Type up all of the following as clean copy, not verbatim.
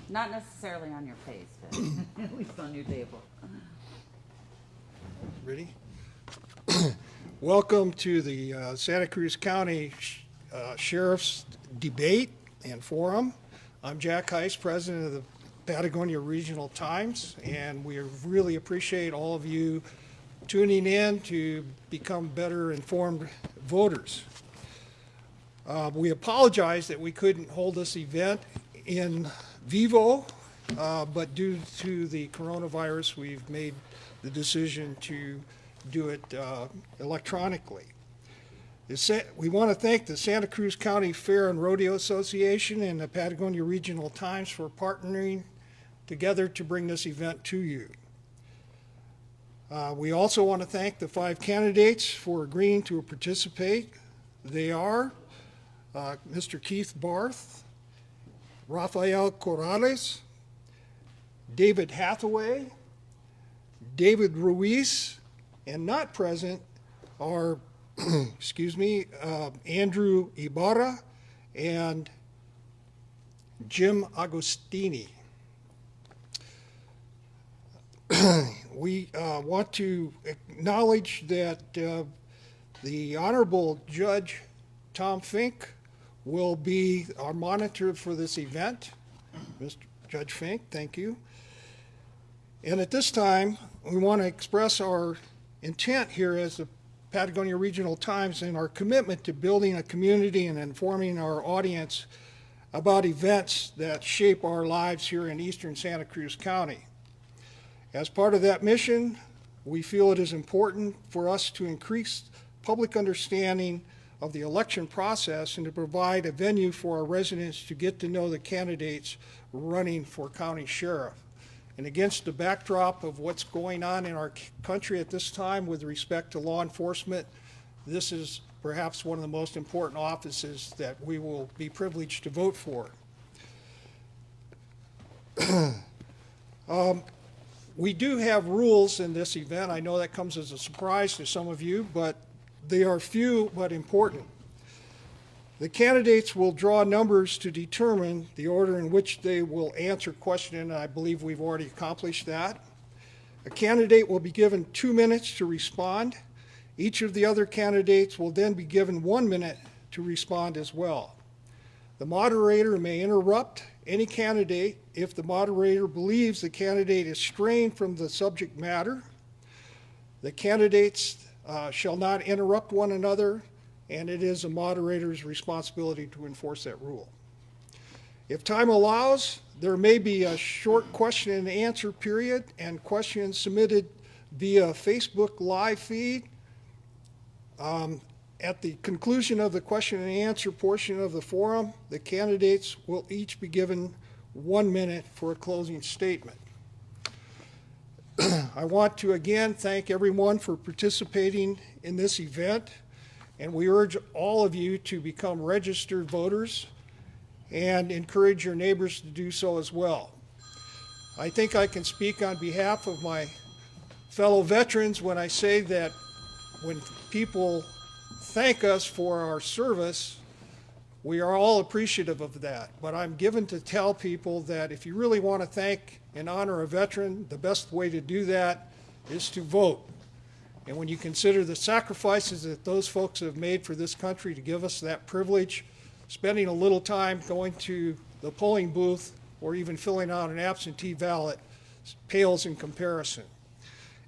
Not necessarily on your face, but at least on your table. Ready? Welcome to the Santa Cruz County Sheriff's Debate and Forum. I'm Jack Heiss, President of the Patagonia Regional Times, and we really appreciate all of you tuning in to become better informed voters. We apologize that we couldn't hold this event in vivo, but due to the coronavirus, we've made the decision to do it electronically. We want to thank the Santa Cruz County Fair and Rodeo Association and the Patagonia Regional Times for partnering together to bring this event to you. We also want to thank the 5 candidates for agreeing to participate. They are Mr. Keith Barth, Rafael Corrales, David Hathaway, David Ruiz, and not present are, Andrew Ibarra and Jim Agosttini. We want to acknowledge that the Honorable Judge Tom Fink will be our monitor for this event. Mr. Judge Fink, thank you. And at this time, we want to express our intent here as the Patagonia Regional Times and our commitment to building a community and informing our audience about events that shape our lives here in eastern Santa Cruz County. As part of that mission, we feel it is important for us to increase public understanding of the election process and to provide a venue for our residents to get to know the candidates running for county sheriff. And against the backdrop of what's going on in our country at this time with respect to law enforcement, this is perhaps one of the most important offices that we will be privileged to vote for. We do have rules in this event. I know that comes as a surprise to some of you, but they are few but important. The candidates will draw numbers to determine the order in which they will answer questions, and I believe we've already accomplished that. A candidate will be given 2 minutes to respond. Each of the other candidates will then be given 1 minute to respond as well. The moderator may interrupt any candidate if the moderator believes the candidate is straying from the subject matter. The candidates shall not interrupt one another, and it is a moderator's responsibility to enforce that rule. If time allows, there may be a short question and answer period and questions submitted via Facebook live feed. At the conclusion of the question and answer portion of the forum, the candidates will each be given 1 minute for a closing statement. I want to again thank everyone for participating in this event, and we urge all of you to become registered voters and encourage your neighbors to do so as well. I think I can speak on behalf of my fellow veterans when I say that when people thank us for our service, we are all appreciative of that. But I'm given to tell people that if you really want to thank and honor a veteran, the best way to do that is to vote. And when you consider the sacrifices that those folks have made for this country to give us that privilege, spending a little time going to the polling booth or even filling out an absentee ballot pales in comparison.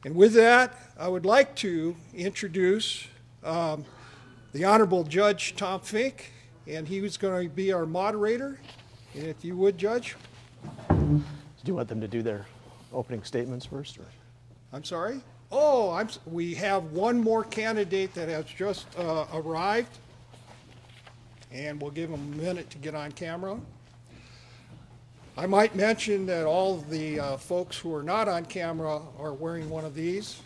And with that, I would like to introduce the Honorable Judge Tom Fink, and he was going to be our moderator. And if you would, Judge. Do you want them to do their opening statements first? Or? I'm sorry? Oh, we have one more candidate that has just arrived, and we'll give him a minute to get on camera. I might mention that all of the folks who are not on camera are wearing one of these.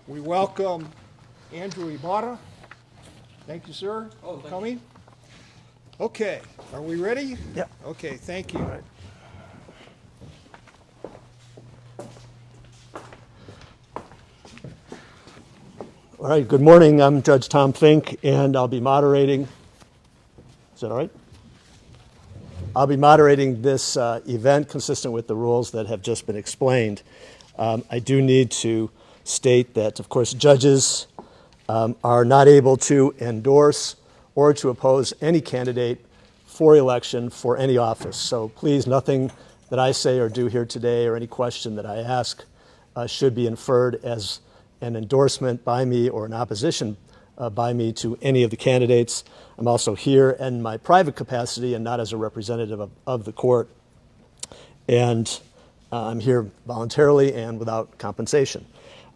We welcome Andrew Ibarra. Thank you, sir, for coming. Okay, are we ready? Yeah. Okay, thank you. All right. All right, good morning. I'm Judge Tom Fink, and I'll be moderating. Is that all right? I'll be moderating this event consistent with the rules that have just been explained. I do need to state that, of course, judges are not able to endorse or to oppose any candidate for election for any office. So please, nothing that I say or do here today or any question that I ask should be inferred as an endorsement by me or an opposition by me to any of the candidates. I'm also here in my private capacity and not as a representative of the court. And I'm here voluntarily and without compensation.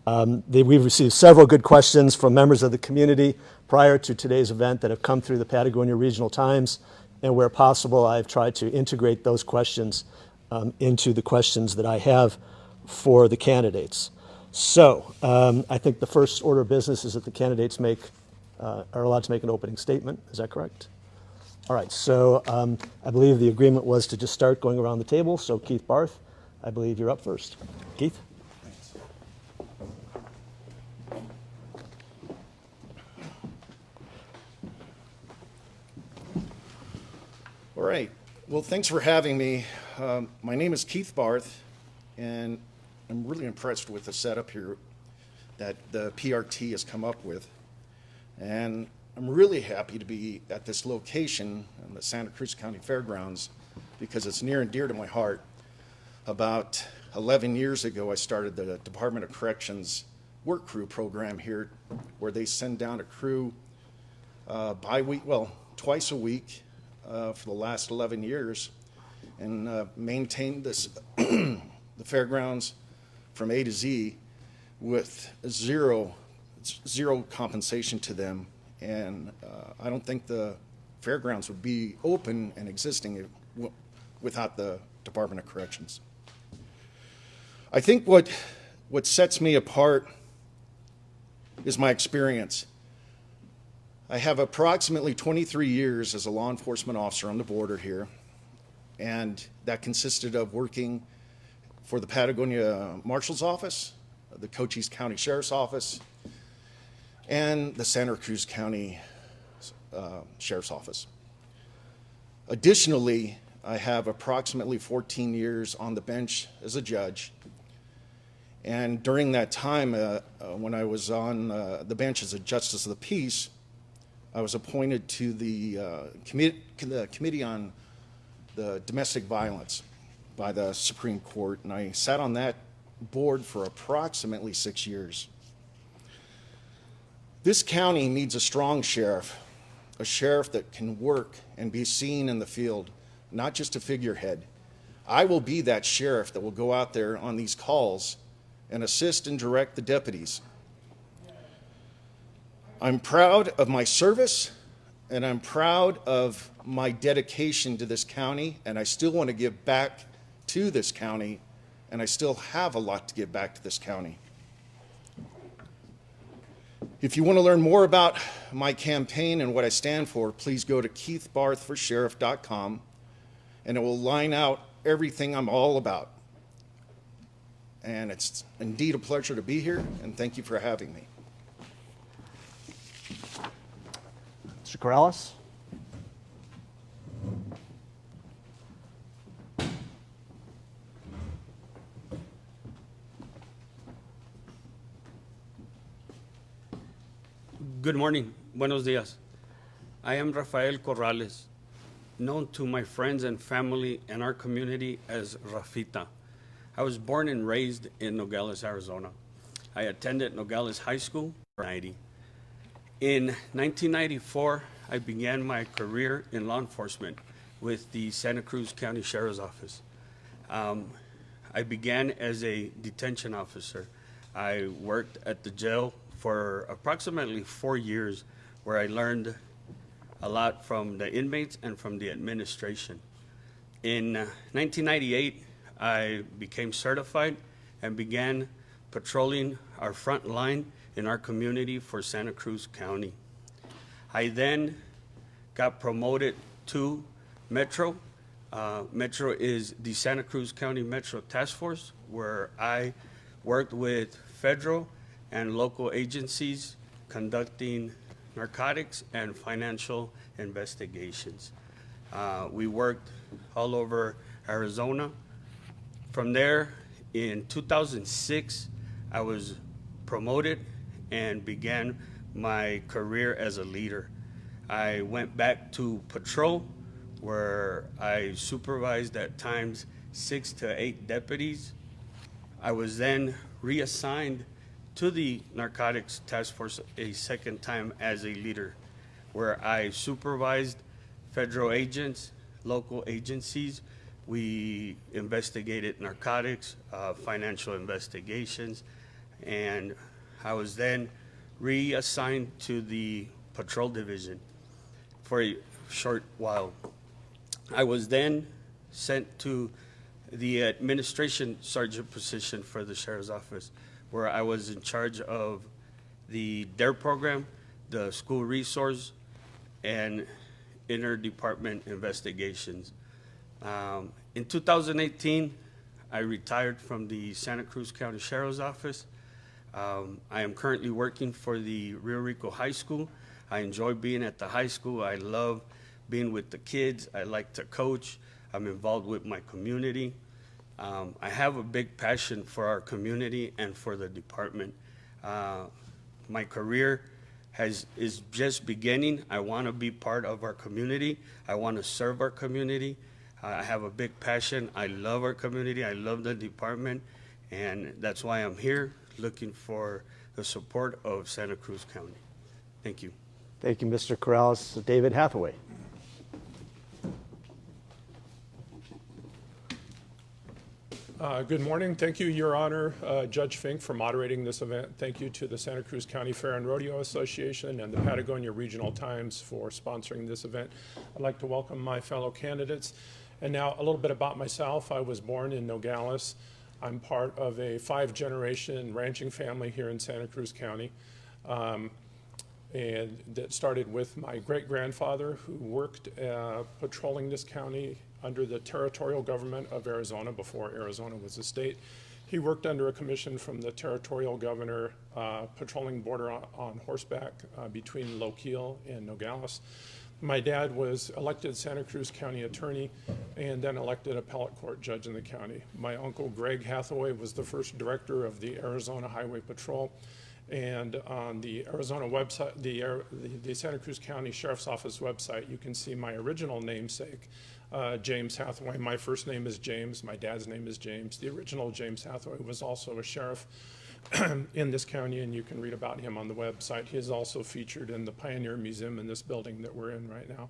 We've received several good questions from members of the community prior to today's event that have come through the Patagonia Regional Times, and where possible, I've tried to integrate those questions into the questions that I have for the candidates. So I think the first order of business is that the candidates are allowed to make an opening statement. Is that correct? All right, so I believe the agreement was to just start going around the table. So Keith Barth, I believe you're up first. Keith? All right. Well, thanks for having me. My name is Keith Barth, and I'm really impressed with the setup here that the PRT has come up with. And I'm really happy to be at this location in the Santa Cruz County Fairgrounds because it's near and dear to my heart. About 11 years ago, I started the Department of Corrections work crew program here, where they send down a crew twice a week for the last 11 years and maintain this the fairgrounds from A to Z with zero compensation to them. And I don't think the fairgrounds would be open and existing without the Department of Corrections. I think what sets me apart is my experience. I have approximately 23 years as a law enforcement officer on the border here, and that consisted of working for the Patagonia Marshal's Office, the Cochise County Sheriff's Office, and the Santa Cruz County Sheriff's Office. Additionally, I have approximately 14 years on the bench as a judge, and during that time, when I was on the bench as a Justice of the Peace, I was appointed to the Committee on the Domestic Violence by the Supreme Court, and I sat on that board for approximately 6 years. This county needs a strong sheriff, a sheriff that can work and be seen in the field, not just a figurehead. I will be that sheriff that will go out there on these calls and assist and direct the deputies. I'm proud of my service, and I'm proud of my dedication to this county, and I still want to give back to this county, and I still have a lot to give back to this county. If you want to learn more about my campaign and what I stand for, please go to keithbarthforsheriff.com, and it will line out everything I'm all about. And it's indeed a pleasure to be here, and thank you for having me. Mr. Corrales? Good morning. Buenos dias. I am Rafael Corrales, known to my friends and family and our community as Rafita. I was born and raised in Nogales, Arizona. I attended Nogales High School for 90. In 1994, I began my career in law enforcement with the Santa Cruz County Sheriff's Office. I began as a detention officer. I worked at the jail for approximately 4 years, where I learned a lot from the inmates and from the administration. In 1998, I became certified and began patrolling our front line in our community for Santa Cruz County. I then got promoted to Metro. Metro is the Santa Cruz County Metro Task Force, where I worked with federal and local agencies conducting narcotics and financial investigations. We worked all over Arizona. From there, in 2006, I was promoted and began my career as a leader. I went back to patrol, where I supervised at times 6 to 8 deputies. I was then reassigned to the Narcotics Task Force a second time as a leader, where I supervised federal agents, local agencies. We investigated narcotics, financial investigations, and I was then reassigned to the patrol division for a short while. I was then sent to the administration sergeant position for the sheriff's office, where I was in charge of the DARE program, the school resource, and interdepartment investigations. In 2018, I retired from the Santa Cruz County Sheriff's Office. I am currently working for the Rio Rico High School. I enjoy being at the high school. I love being with the kids. I like to coach. I'm involved with my community. I have a big passion for our community and for the department. My career is just beginning. I want to be part of our community. I want to serve our community. I have a big passion. I love our community. I love the department, and that's why I'm here, looking for the support of Santa Cruz County. Thank you. Thank you, Mr. Corrales. David Hathaway. Good morning. Thank you, Your Honor, Judge Fink, for moderating this event. Thank you to the Santa Cruz County Fair and Rodeo Association and the Patagonia Regional Times for sponsoring this event. I'd like to welcome my fellow candidates. And now a little bit about myself. I was born in Nogales. I'm part of a 5-generation ranching family here in Santa Cruz County. And that started with my great-grandfather, who worked patrolling this county under the territorial government of Arizona before Arizona was a state. He worked under a commission from the territorial governor patrolling border on horseback between Loquil and Nogales. My dad was elected Santa Cruz County attorney and then elected appellate court judge in the county. My uncle Greg Hathaway was the first director of the Arizona Highway Patrol. And on the Arizona website, the Santa Cruz County Sheriff's Office website, you can see my original namesake, James Hathaway. My first name is James. My dad's name is James. The original James Hathaway was also a sheriff in this county, and you can read about him on the website. He is also featured in the Pioneer Museum in this building that we're in right now.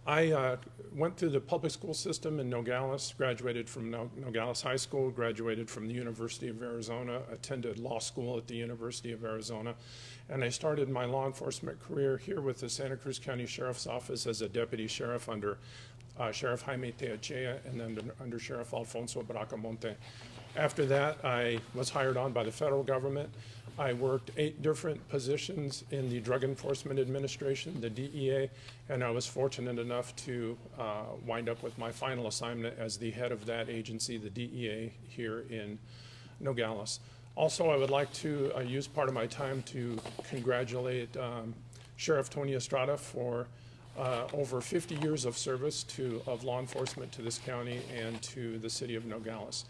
I went through the public school system in Nogales, graduated from Nogales High School, graduated from the University of Arizona, attended law school at the University of Arizona, and I started my law enforcement career here with the Santa Cruz County Sheriff's Office as a deputy sheriff under Sheriff Jaime Teachea and then under Sheriff Alfonso Bracamonte. After that, I was hired on by the federal government. I worked 8 different positions in the Drug Enforcement Administration, the DEA, and I was fortunate enough to wind up with my final assignment as the head of that agency, the DEA, here in Nogales. Also, I would like to use part of my time to congratulate Sheriff Tony Estrada for over 50 years of service of law enforcement to this county and to the city of Nogales.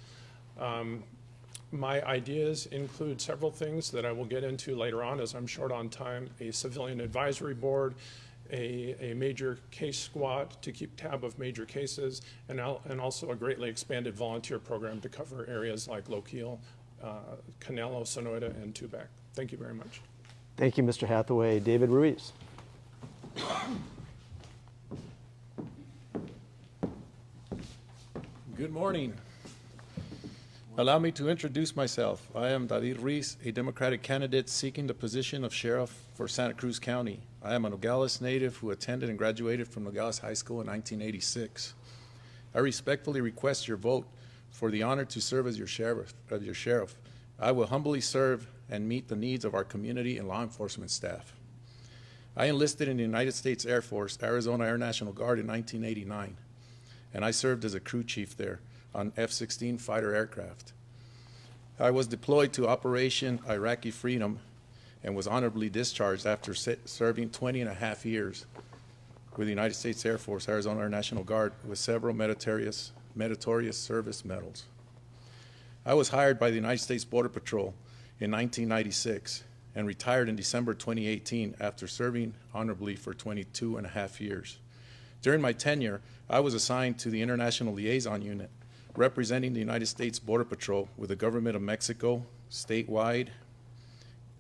My ideas include several things that I will get into later on as I'm short on time: a civilian advisory board, a major case squad to keep tab of major cases, and also a greatly expanded volunteer program to cover areas like Loquil, Canelo, Sonoita, and Tubac. Thank you very much. Thank you, Mr. Hathaway. David Ruiz. Good morning. Allow me to introduce myself. I am David Ruiz, a Democratic candidate seeking the position of sheriff for Santa Cruz County. I am a Nogales native who attended and graduated from Nogales High School in 1986. I respectfully request your vote for the honor to serve as your sheriff. I will humbly serve and meet the needs of our community and law enforcement staff. I enlisted in the United States Air Force, Arizona Air National Guard in 1989, and I served as a crew chief there on F-16 fighter aircraft. I was deployed to Operation Iraqi Freedom and was honorably discharged after serving 20 and a half years with the United States Air Force, Arizona Air National Guard, with several meritorious service medals. I was hired by the United States Border Patrol in 1996 and retired in December 2018 after serving honorably for 22 and a half years. During my tenure, I was assigned to the International Liaison Unit, representing the United States Border Patrol with the government of Mexico, statewide,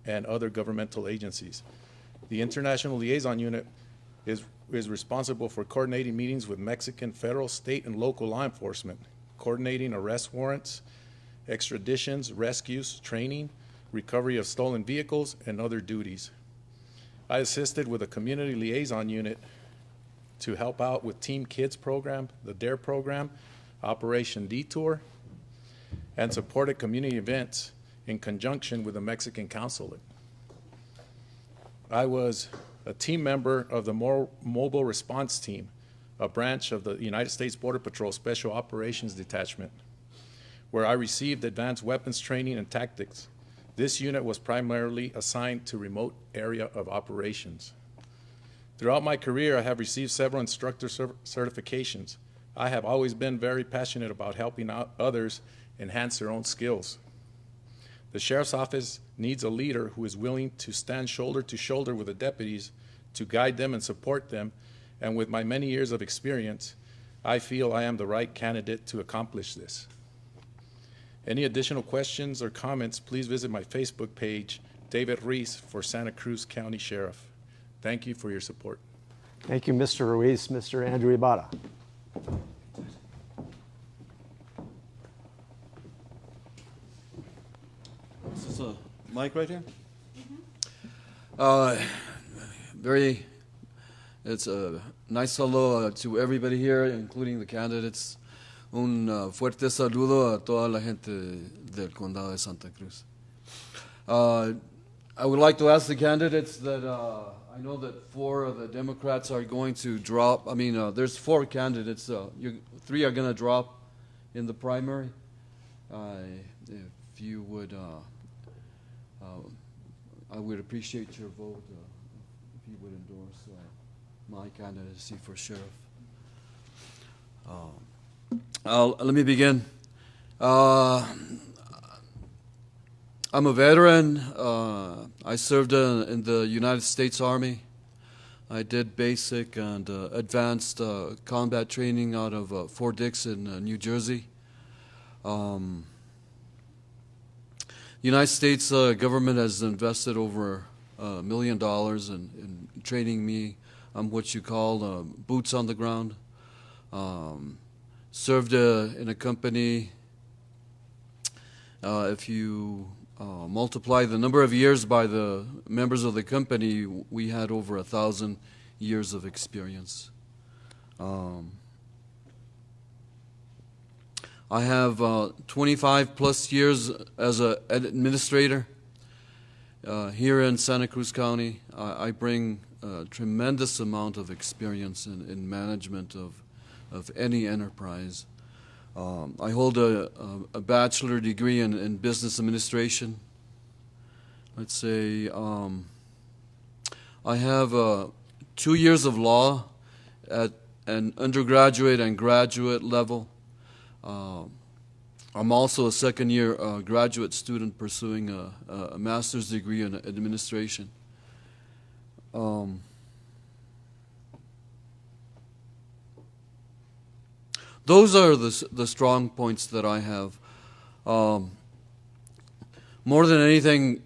and other governmental agencies. The International Liaison Unit is responsible for coordinating meetings with Mexican federal, state, and local law enforcement, coordinating arrest warrants, extraditions, rescues, training, recovery of stolen vehicles, and other duties. I assisted with a community liaison unit to help out with Team Kids program, the DARE program, Operation Detour, and supported community events in conjunction with the Mexican consulate. I was a team member of the Mobile Response Team, a branch of the United States Border Patrol Special Operations Detachment, where I received advanced weapons training and tactics. This unit was primarily assigned to remote area of operations. Throughout my career, I have received several instructor certifications. I have always been very passionate about helping out others enhance their own skills. The Sheriff's Office needs a leader who is willing to stand shoulder to shoulder with the deputies to guide them and support them, and with my many years of experience, I feel I am the right candidate to accomplish this. Any additional questions or comments, please visit my Facebook page, David Ruiz for Santa Cruz County Sheriff. Thank you for your support. Thank you, Mr. Ruiz. Mr. Andrew Ibarra. Is this a mic right here? It's a nice hello to everybody here, including the candidates. Un fuerte saludo a toda la gente del Condado de Santa Cruz. I would like to ask the candidates that I know that 4 of the Democrats are going to drop. I mean, there's 4 candidates. 3 are going to drop in the primary. If you would, I would appreciate your vote if you would endorse my candidacy for sheriff. Let me begin. I'm a veteran. I served in the United States Army. I did basic and advanced combat training out of Fort Dix in New Jersey. The United States government has invested over $1 million in training me. I'm what you call boots on the ground. Served in a company. If you multiply the number of years by the members of the company, we had over 1,000 years of experience. I have 25 plus years as an administrator here in Santa Cruz County. I bring a tremendous amount of experience in management of any enterprise. I hold a bachelor degree in business administration. Let's say I have 2 years of law at an undergraduate and graduate level. I'm also a second-year graduate student pursuing a master's degree in administration. Those are the strong points that I have. More than anything,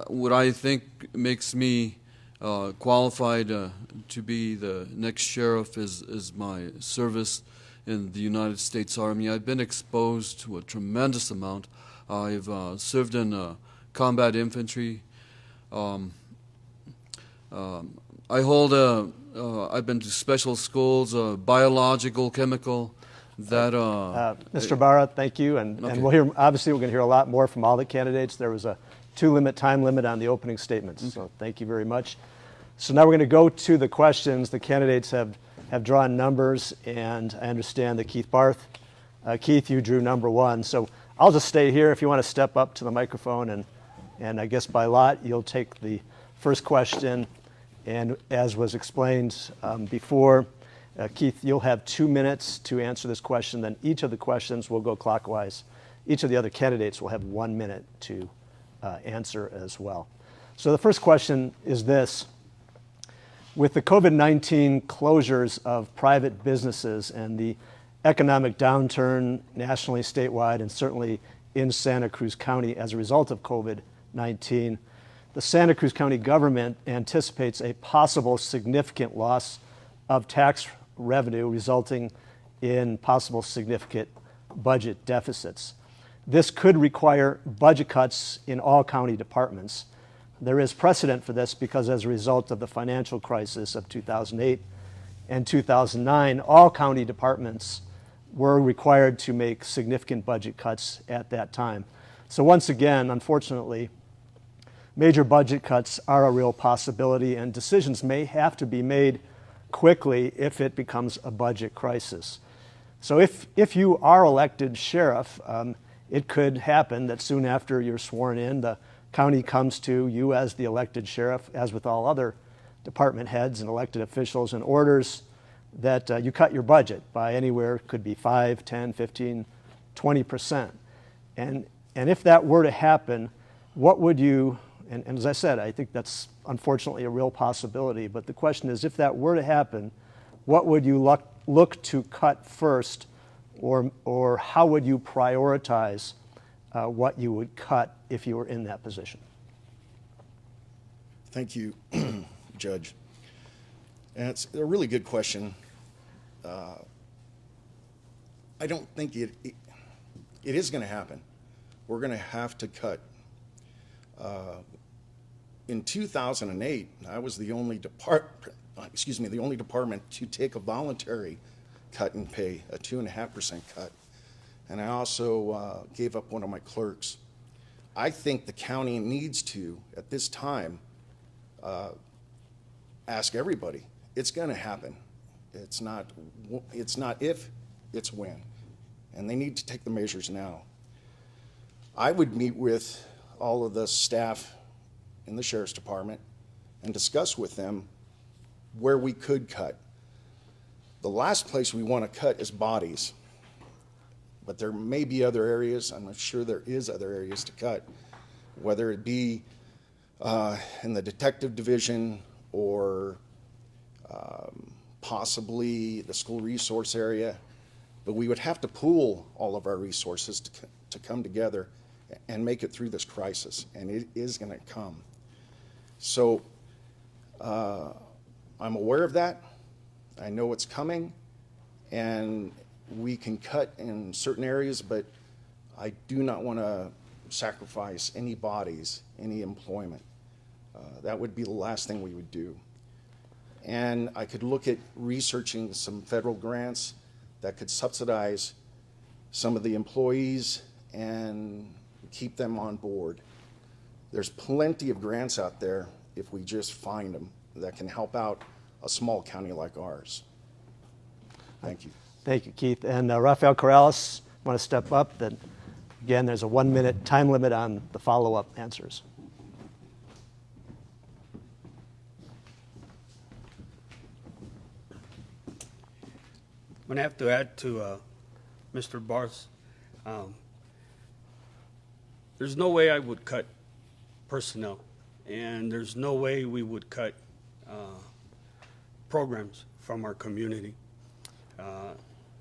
what I think makes me qualified to be the next sheriff is my service in the United States Army. I've been exposed to a tremendous amount. I've served in combat infantry. I've been to special schools, biological, chemical. Mr. Ibarra, thank you, and Okay. we'll hear. Obviously, we're going to hear a lot more from all the candidates. There was a time limit on the opening statements, so thank you very much. So now we're going to go to the questions. The candidates have drawn numbers, and I understand that Keith Barth, Keith, you drew number 1. So I'll just stay here if you want to step up to the microphone and And I guess by lot, you'll take the first question. And as was explained before, Keith, you'll have 2 minutes to answer this question. Then each of the questions will go clockwise. Each of the other candidates will have 1 minute to answer as well. So the first question is this. With the COVID-19 closures of private businesses and the economic downturn nationally, statewide, and certainly in Santa Cruz County as a result of COVID-19, the Santa Cruz County government anticipates a possible significant loss of tax revenue resulting in possible significant budget deficits. This could require budget cuts in all county departments. There is precedent for this because as a result of the financial crisis of 2008 and 2009, all county departments were required to make significant budget cuts at that time. So once again, unfortunately, major budget cuts are a real possibility, and decisions may have to be made quickly if it becomes a budget crisis. So if you are elected sheriff, it could happen that soon after you're sworn in, the county comes to you as the elected sheriff, as with all other department heads and elected officials, and orders that you cut your budget by anywhere, could be 5, 10, 15, 20%. And if that were to happen, what would you, and as I said, I think that's unfortunately a real possibility, but the question is, if that were to happen, what would you look to cut first, or how would you prioritize what you would cut if you were in that position? Thank you, Judge. And it's a really good question. I don't think it is going to happen. We're going to have to cut. In 2008, I was the only department to take a voluntary cut in pay, a 2.5% cut. And I also gave up one of my clerks. I think the county needs to, at this time, ask everybody. It's going to happen. It's not if, it's when. And they need to take the measures now. I would meet with all of the staff in the Sheriff's Department and discuss with them where we could cut. The last place we want to cut is bodies. But there may be other areas, I'm not sure there is other areas to cut, whether it be in the detective division or possibly the school resource area. But we would have to pool all of our resources to come together and make it through this crisis, and it is going to come. So I'm aware of that. I know it's coming, and we can cut in certain areas, but I do not want to sacrifice any bodies, any employment. That would be the last thing we would do. And I could look at researching some federal grants that could subsidize some of the employees and keep them on board. There's plenty of grants out there, if we just find them, that can help out a small county like ours. Thank you. Thank you, Keith. And Rafael Corrales, want to step up? Then again, there's a 1 minute time limit on the follow-up answers. I'm going to have to add to Mr. Barth. There's no way I would cut personnel, and there's no way we would cut programs from our community.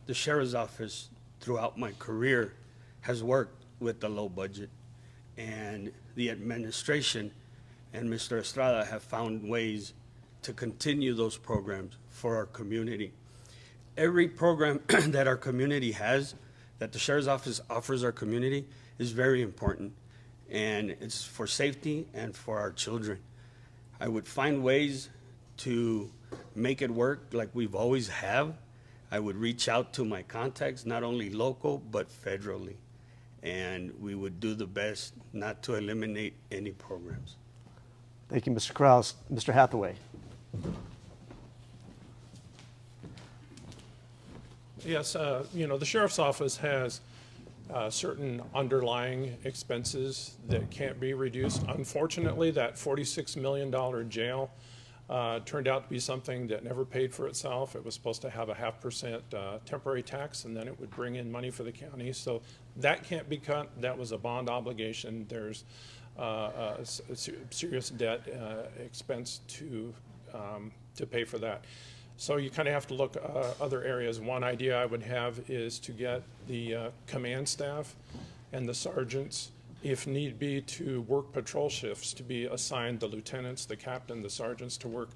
The Sheriff's Office, throughout my career, has worked with the low budget, and the administration and Mr. Estrada have found ways to continue those programs for our community. Every program that our community has, that the Sheriff's Office offers our community, is very important, and it's for safety and for our children. I would find ways to make it work like we've always have. I would reach out to my contacts, not only local, but federally, and we would do the best not to eliminate any programs. Thank you, Mr. Corrales. Mr. Hathaway. Yes, the Sheriff's Office has certain underlying expenses that can't be reduced. Unfortunately, that $46 million jail turned out to be something that never paid for itself. It was supposed to have a 0.5% temporary tax, and then it would bring in money for the county. So that can't be cut. That was a bond obligation. There's a serious debt expense to pay for that. So you kind of have to look other areas. One idea I would have is to get the command staff and the sergeants, if need be, to work patrol shifts, to be assigned the lieutenants, the captain, the sergeants to work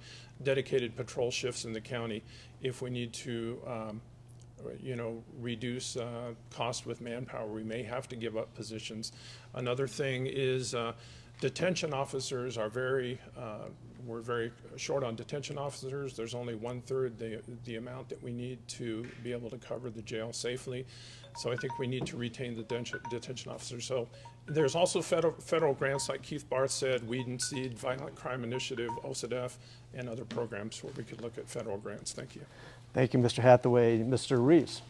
dedicated patrol shifts in the county if we need to reduce cost with manpower. We may have to give up positions. Another thing is detention officers are we're very short on detention officers. There's only 1/3 the amount that we need to be able to cover the jail safely. So I think we need to retain the detention officers. So there's also federal grants, like Keith Barth said, Weed and Seed, Violent Crime Initiative, OCDF, and other programs where we could look at federal grants. Thank you. Thank you, Mr. Hathaway. Mr. Ruiz.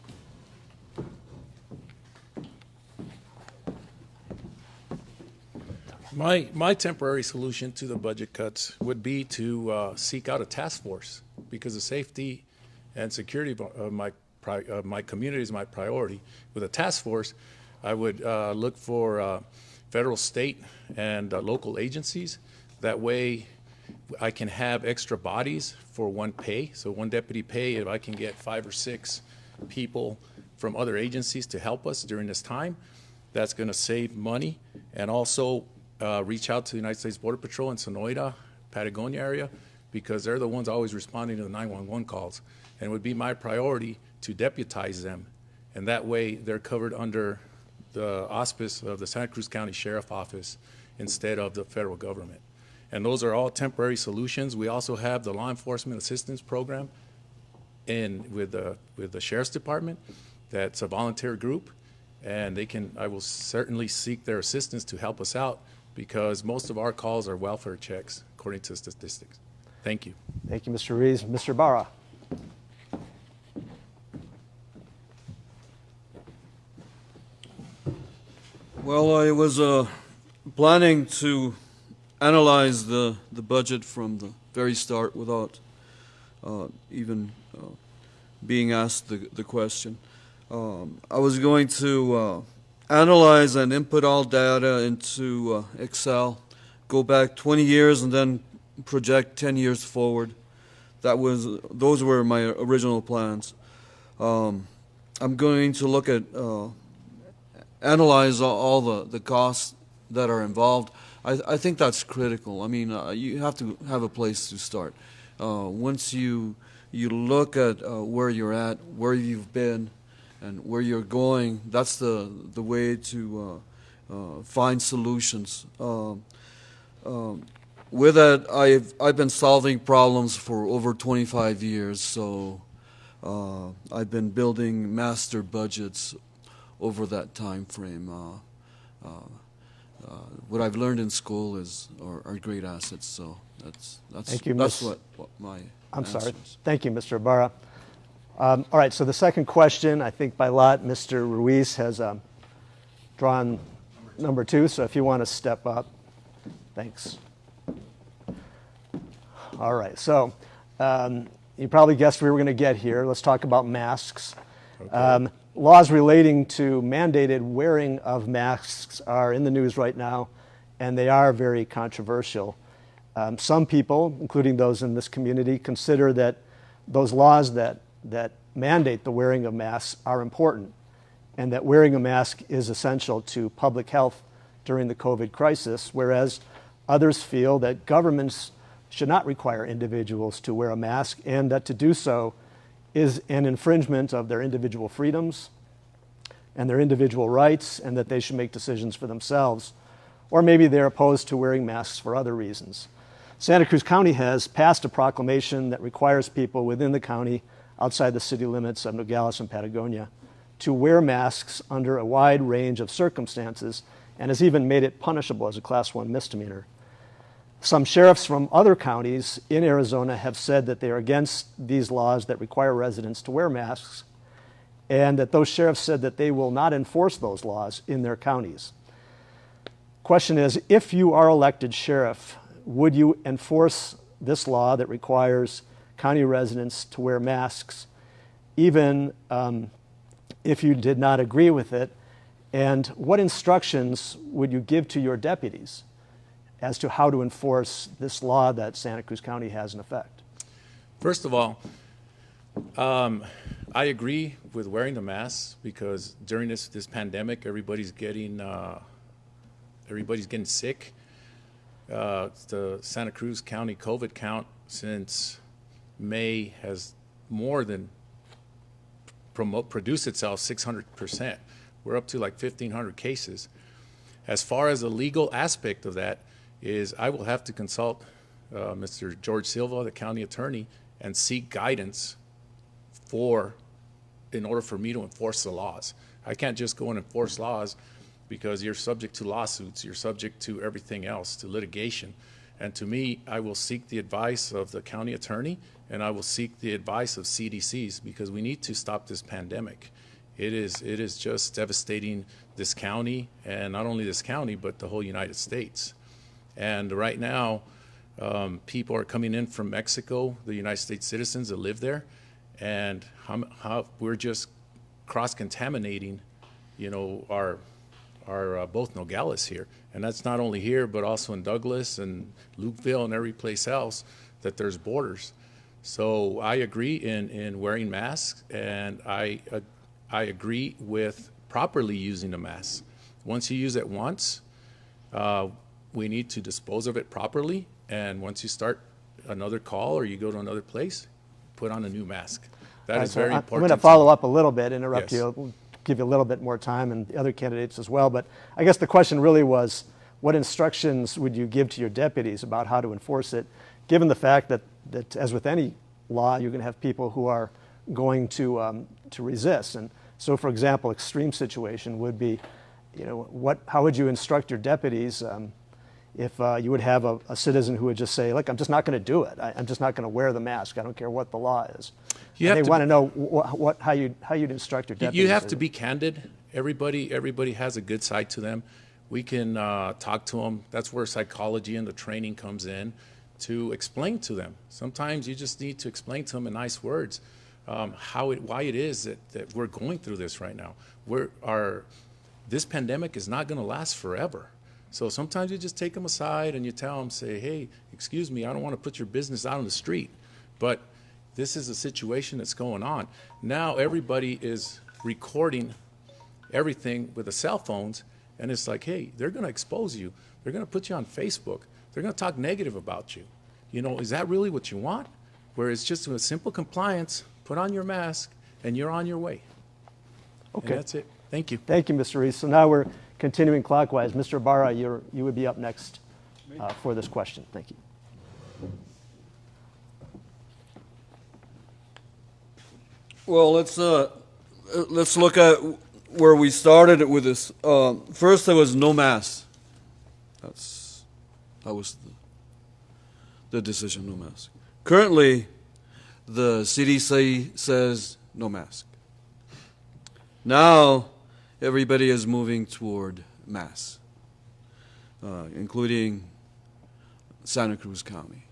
My temporary solution to the budget cuts would be to seek out a task force, because the safety and security of my community is my priority. With a task force, I would look for federal, state, and local agencies. That way I can have extra bodies for one pay. So one deputy pay, if I can get 5 or 6 people from other agencies to help us during this time, that's going to save money. And also reach out to the United States Border Patrol in Sonoita, Patagonia area, because they're the ones always responding to the 911 calls. And it would be my priority to deputize them. And that way they're covered under the auspice of the Santa Cruz County Sheriff Office instead of the federal government. And those are all temporary solutions. We also have the Law Enforcement Assistance Program with the Sheriff's Department. That's a volunteer group, and I will certainly seek their assistance to help us out, because most of our calls are welfare checks, according to statistics. Thank you. Thank you, Mr. Ruiz. Mr. Ibarra. Well, I was planning to analyze the budget from the very start without even being asked the question. I was going to analyze and input all data into Excel, go back 20 years and then project 10 years forward. Those were my original plans. I'm going to look at analyze all the costs that are involved. I think that's critical. I mean, you have to have a place to start. Once you look at where you're at, where you've been, and where you're going, that's the way to find solutions. With that, I've been solving problems for over 25 years, so I've been building master budgets over that time frame. What I've learned in school are great assets. So that's Thank you, that's what my I'm answer sorry. is. Thank you, Mr. Ibarra. All right, so the second question, I think by lot, Mr. Ruiz has drawn number 2, so if you want to step up. Thanks. All right, so you probably guessed we were going to get here. Let's talk about masks. Okay. Laws relating to mandated wearing of masks are in the news right now, and they are very controversial. Some people, including those in this community, consider that those laws that mandate the wearing of masks are important, and that wearing a mask is essential to public health during the COVID crisis, whereas others feel that governments should not require individuals to wear a mask, and that to do so is an infringement of their individual freedoms and their individual rights, and that they should make decisions for themselves. Or maybe they're opposed to wearing masks for other reasons. Santa Cruz County has passed a proclamation that requires people within the county, outside the city limits of Nogales and Patagonia, to wear masks under a wide range of circumstances, and has even made it punishable as a Class 1 misdemeanor. Some sheriffs from other counties in Arizona have said that they are against these laws that require residents to wear masks, and that those sheriffs said that they will not enforce those laws in their counties. Question is, if you are elected sheriff, would you enforce this law that requires county residents to wear masks, even if you did not agree with it? And what instructions would you give to your deputies as to how to enforce this law that Santa Cruz County has in effect? First of all, I agree with wearing the mask because during this pandemic, everybody's getting sick. The Santa Cruz County COVID count since May has more than produced itself 600%. We're up to like 1,500 cases. As far as the legal aspect of that is, I will have to consult Mr. George Silva, the county attorney, and seek guidance in order for me to enforce the laws. I can't just go and enforce laws because you're subject to lawsuits, you're subject to everything else, to litigation. And to me, I will seek the advice of the county attorney, and I will seek the advice of CDCs, because we need to stop this pandemic. It is just devastating this county, and not only this county, but the whole United States. And right now, people are coming in from Mexico, the United States citizens that live there, and how we're just cross-contaminating, our both Nogales here. And that's not only here, but also in Douglas and Lukeville and every place else that there's borders. So I agree in wearing masks, and I agree with properly using the mask. Once you use it once, we need to dispose of it properly. And once you start another call or you go to another place, put on a new mask. That is very important. I'm going to follow up a little bit, interrupt Yes. you, give you a little bit more time, and the other candidates as well. But I guess the question really was, what instructions would you give to your deputies about how to enforce it, given the fact that as with any law, you're going to have people who are going to resist. And so, for example, extreme situation would be, how would you instruct your deputies if you would have a citizen who would just say, look, I'm just not going to do it. I'm just not going to wear the mask. I don't care what the law is. They want to know how you'd instruct your deputies. You have to be candid. Everybody has a good side to them. We can talk to them. That's where psychology and the training comes in, to explain to them. Sometimes you just need to explain to them in nice words why it is that we're going through this right now. This pandemic is not going to last forever. So sometimes you just take them aside and you tell them, say, hey, excuse me, I don't want to put your business out on the street, but this is a situation that's going on. Now everybody is recording everything with the cell phones, and it's like, hey, they're going to expose you. They're going to put you on Facebook. They're going to talk negative about you. Is that really what you want? Where it's just a simple compliance, put on your mask, and you're on your way. Okay. And that's it. Thank you. Thank you, Mr. Ruiz. So now we're continuing clockwise. Mr. Ibarra, you would be up next for this question. Thank you. Well, let's look at where we started with this. First, there was no mask. That was the decision, no mask. Currently, the CDC says no mask. Now, everybody is moving toward masks, including Santa Cruz County.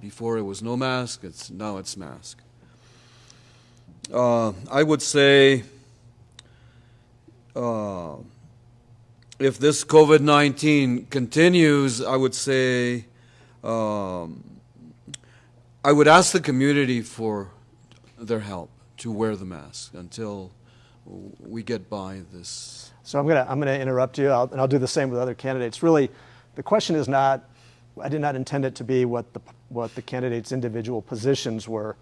Before it was no mask, now it's mask. I would say if this COVID-19 continues, I would say I would ask the community for their help to wear the mask until we get by this. So I'm gonna interrupt you, and I'll do the same with other candidates. Really, the question is not, I did not intend it to be what the candidates' individual positions were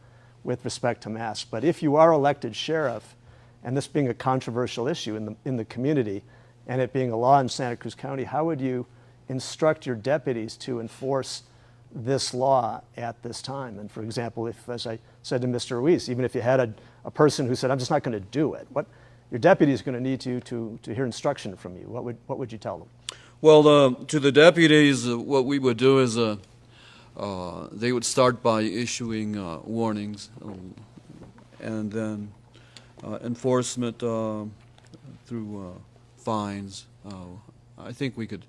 with respect to masks. But if you are elected sheriff, and this being a controversial issue in the community, and it being a law in Santa Cruz County, how would you instruct your deputies to enforce this law at this time? And for example, if, as I said to Mr. Ruiz, even if you had a person who said, I'm just not going to do it, your deputy is going to need to hear instruction from you. What would you tell them? Well, to the deputies, what we would do is they would start by issuing warnings, and then enforcement through fines. I think we could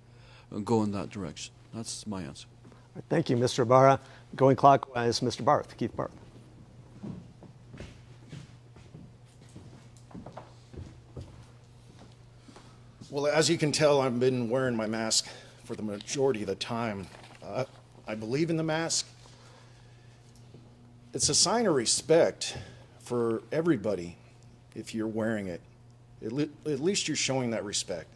go in that direction. That's my answer. Thank you, Mr. Ibarra. Going clockwise, Mr. Barth, Keith Barth. Well, as you can tell, I've been wearing my mask for the majority of the time. I believe in the mask. It's a sign of respect for everybody if you're wearing it. At least you're showing that respect.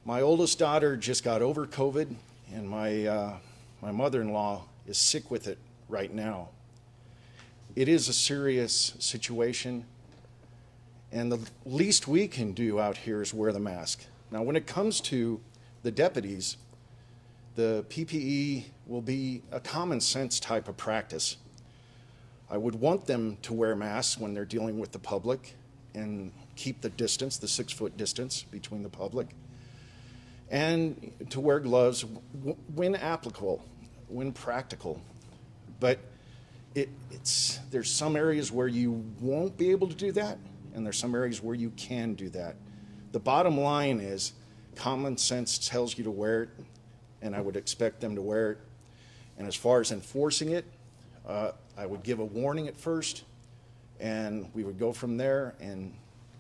My oldest daughter just got over COVID, and my mother-in-law is sick with it right now. It is a serious situation, and the least we can do out here is wear the mask. Now, when it comes to the deputies, the PPE will be a common sense type of practice. I would want them to wear masks when they're dealing with the public and keep the distance, the 6-foot distance between the public, and to wear gloves when applicable, when practical. But there's some areas where you won't be able to do that, and there's some areas where you can do that. The bottom line is common sense tells you to wear it, and I would expect them to wear it. And as far as enforcing it, I would give a warning at first, and we would go from there, and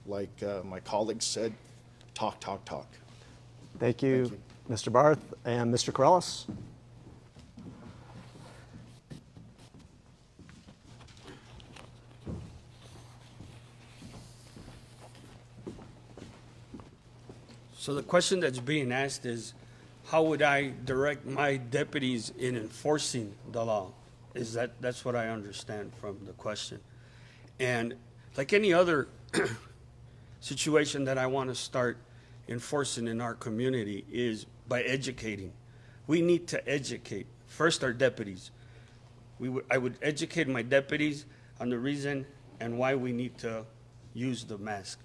like my colleague said, talk. Thank you, Mr. Barth. And Mr. Corrales? So the question that's being asked is, how would I direct my deputies in enforcing the law? That's what I understand from the question. And like any other situation that I want to start enforcing in our community is by educating. We need to educate, first our deputies. I would educate my deputies on the reason and why we need to use the mask.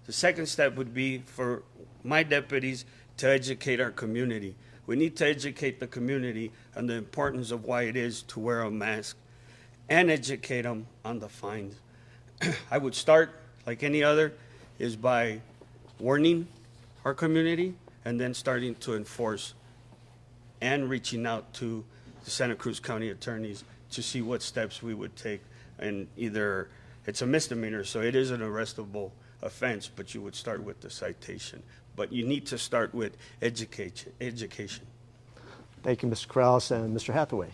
The second step would be for my deputies to educate our community. We need to educate the community on the importance of why it is to wear a mask and educate them on the fines. I would start, like any other, is by warning our community and then starting to enforce and reaching out to the Santa Cruz County attorneys to see what steps we would take. And either it's a misdemeanor, so it is an arrestable offense, but you would start with the citation. But you need to start with education. Thank you, Mr. Corrales. And Mr. Hathaway?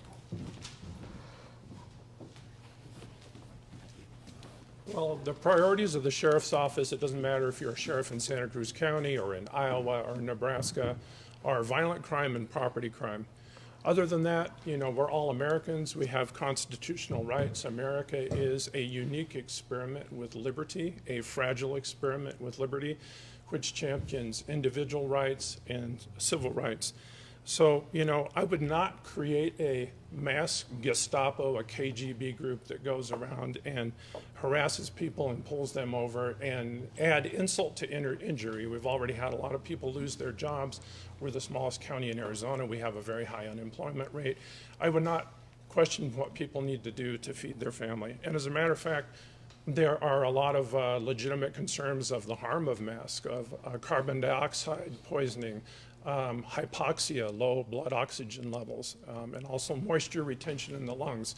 Well, the priorities of the sheriff's office, it doesn't matter if you're a sheriff in Santa Cruz County or in Iowa or Nebraska, are violent crime and property crime. Other than that, we're all Americans. We have constitutional rights. America is a unique experiment with liberty, a fragile experiment with liberty, which champions individual rights and civil rights. So, I would not create a mass Gestapo, a KGB group that goes around and harasses people and pulls them over and add insult to injury. We've already had a lot of people lose their jobs. We're the smallest county in Arizona. We have a very high unemployment rate. I would not question what people need to do to feed their family. And as a matter of fact, there are a lot of legitimate concerns of the harm of masks, of carbon dioxide poisoning, hypoxia, low blood oxygen levels, and also moisture retention in the lungs,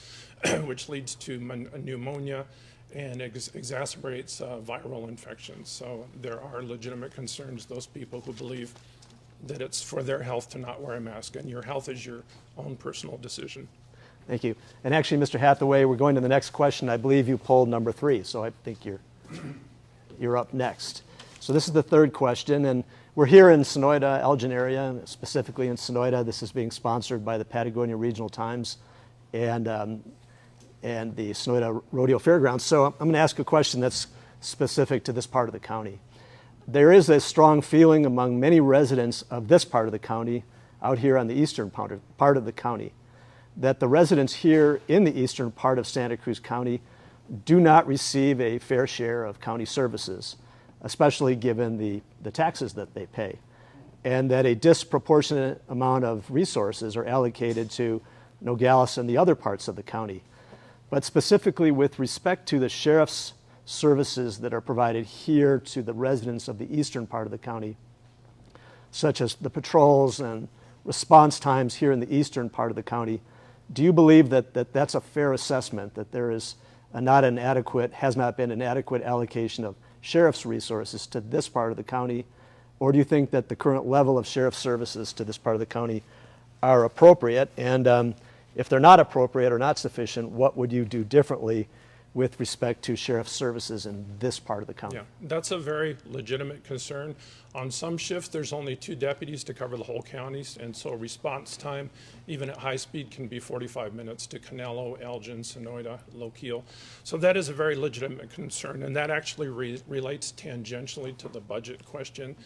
which leads to pneumonia and exacerbates viral infections. So there are legitimate concerns, those people who believe that it's for their health to not wear a mask, and your health is your own personal decision. Thank you. And actually, Mr. Hathaway, we're going to the next question. I believe you polled number 3, so I think you're up next. So this is the third question, and we're here in Sonoyta, Elgin area, specifically in Sonoyta. This is being sponsored by the Patagonia Regional Times and the Sonoyta Rodeo Fairgrounds. So I'm going to ask a question that's specific to this part of the county. There is a strong feeling among many residents of this part of the county, out here on the eastern part of the county, that the residents here in the eastern part of Santa Cruz County do not receive a fair share of county services, especially given the taxes that they pay, and that a disproportionate amount of resources are allocated to Nogales and the other parts of the county. But specifically with respect to the sheriff's services that are provided here to the residents of the eastern part of the county, such as the patrols and response times here in the eastern part of the county. Do you believe that that's a fair assessment, that there is has not been an adequate allocation of sheriff's resources to this part of the county? Or do you think that the current level of sheriff's services to this part of the county are appropriate? And if they're not appropriate or not sufficient, what would you do differently with respect to sheriff's services in this part of the county? Yeah, that's a very legitimate concern. On some shifts, there's only 2 deputies to cover the whole counties, and so response time, even at high speed, can be 45 minutes to Canelo, Elgin, Sonoyta, Lochiel. So that is a very legitimate concern, and that actually relates tangentially to the budget question,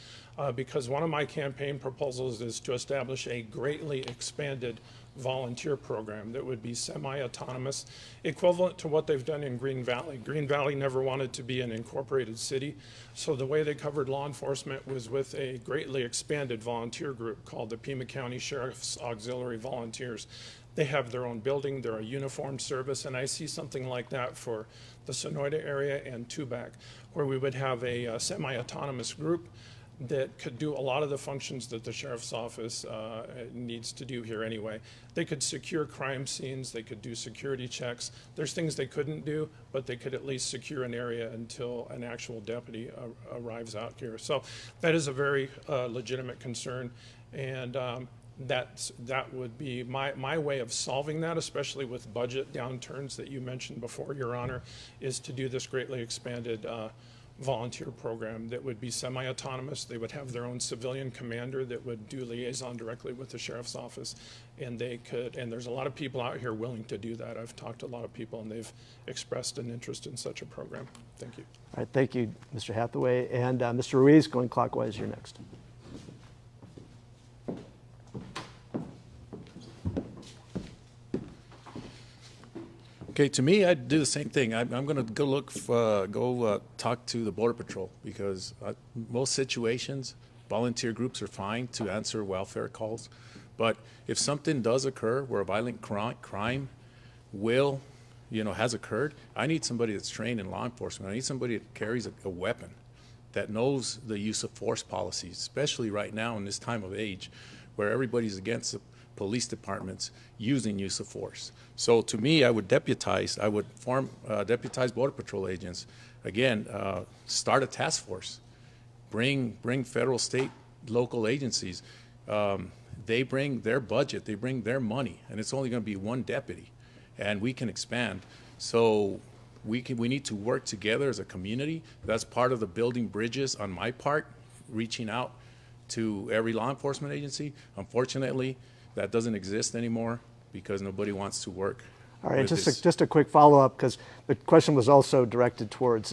because one of my campaign proposals is to establish a greatly expanded volunteer program that would be semi-autonomous, equivalent to what they've done in Green Valley. Green Valley never wanted to be an incorporated city, so the way they covered law enforcement was with a greatly expanded volunteer group called the Pima County Sheriff's Auxiliary Volunteers. They have their own building, they're a uniformed service, and I see something like that for the Sonoyta area and Tubac, where we would have a semi-autonomous group that could do a lot of the functions that the sheriff's office needs to do here anyway. They could secure crime scenes, they could do security checks. There's things they couldn't do, but they could at least secure an area until an actual deputy arrives out here. So that is a very legitimate concern, and that would be my way of solving that, especially with budget downturns that you mentioned before, Your Honor, is to do this greatly expanded volunteer program that would be semi-autonomous. They would have their own civilian commander that would do liaison directly with the sheriff's office, and there's a lot of people out here willing to do that. I've talked to a lot of people, and they've expressed an interest in such a program. Thank you. All right, thank you, Mr. Hathaway. And Mr. Ruiz, going clockwise, you're next. Okay, to me, I'd do the same thing. I'm going to go talk to the Border Patrol, because most situations, volunteer groups are fine to answer welfare calls. But if something does occur where a violent crime has occurred, I need somebody that's trained in law enforcement. I need somebody that carries a weapon, that knows the use of force policies, especially right now in this time of age where everybody's against the police departments using use of force. So to me, I would form deputized Border Patrol agents. Again, start a task force. Bring federal, state, local agencies. They bring their budget, they bring their money, and it's only going to be 1 deputy, and we can expand. So we need to work together as a community. That's part of the building bridges on my part, reaching out to every law enforcement agency. Unfortunately, that doesn't exist anymore because nobody wants to work. All right, just a quick follow-up, because the question was also directed towards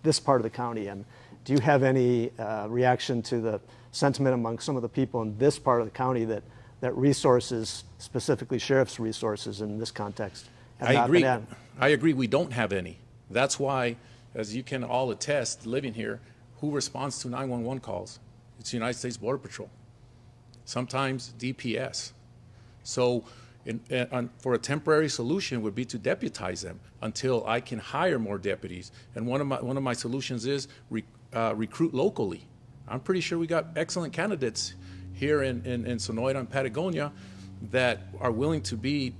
this part of the county. And do you have any reaction to the sentiment among some of the people in this part of the county that resources, specifically sheriff's resources in this context, have not been added? I agree. We don't have any. That's why, as you can all attest, living here, who responds to 911 calls? It's the United States Border Patrol. Sometimes DPS. So for a temporary solution would be to deputize them until I can hire more deputies. And one of my solutions is recruit locally. I'm pretty sure we got excellent candidates here in Sonoyta and Patagonia that are willing to be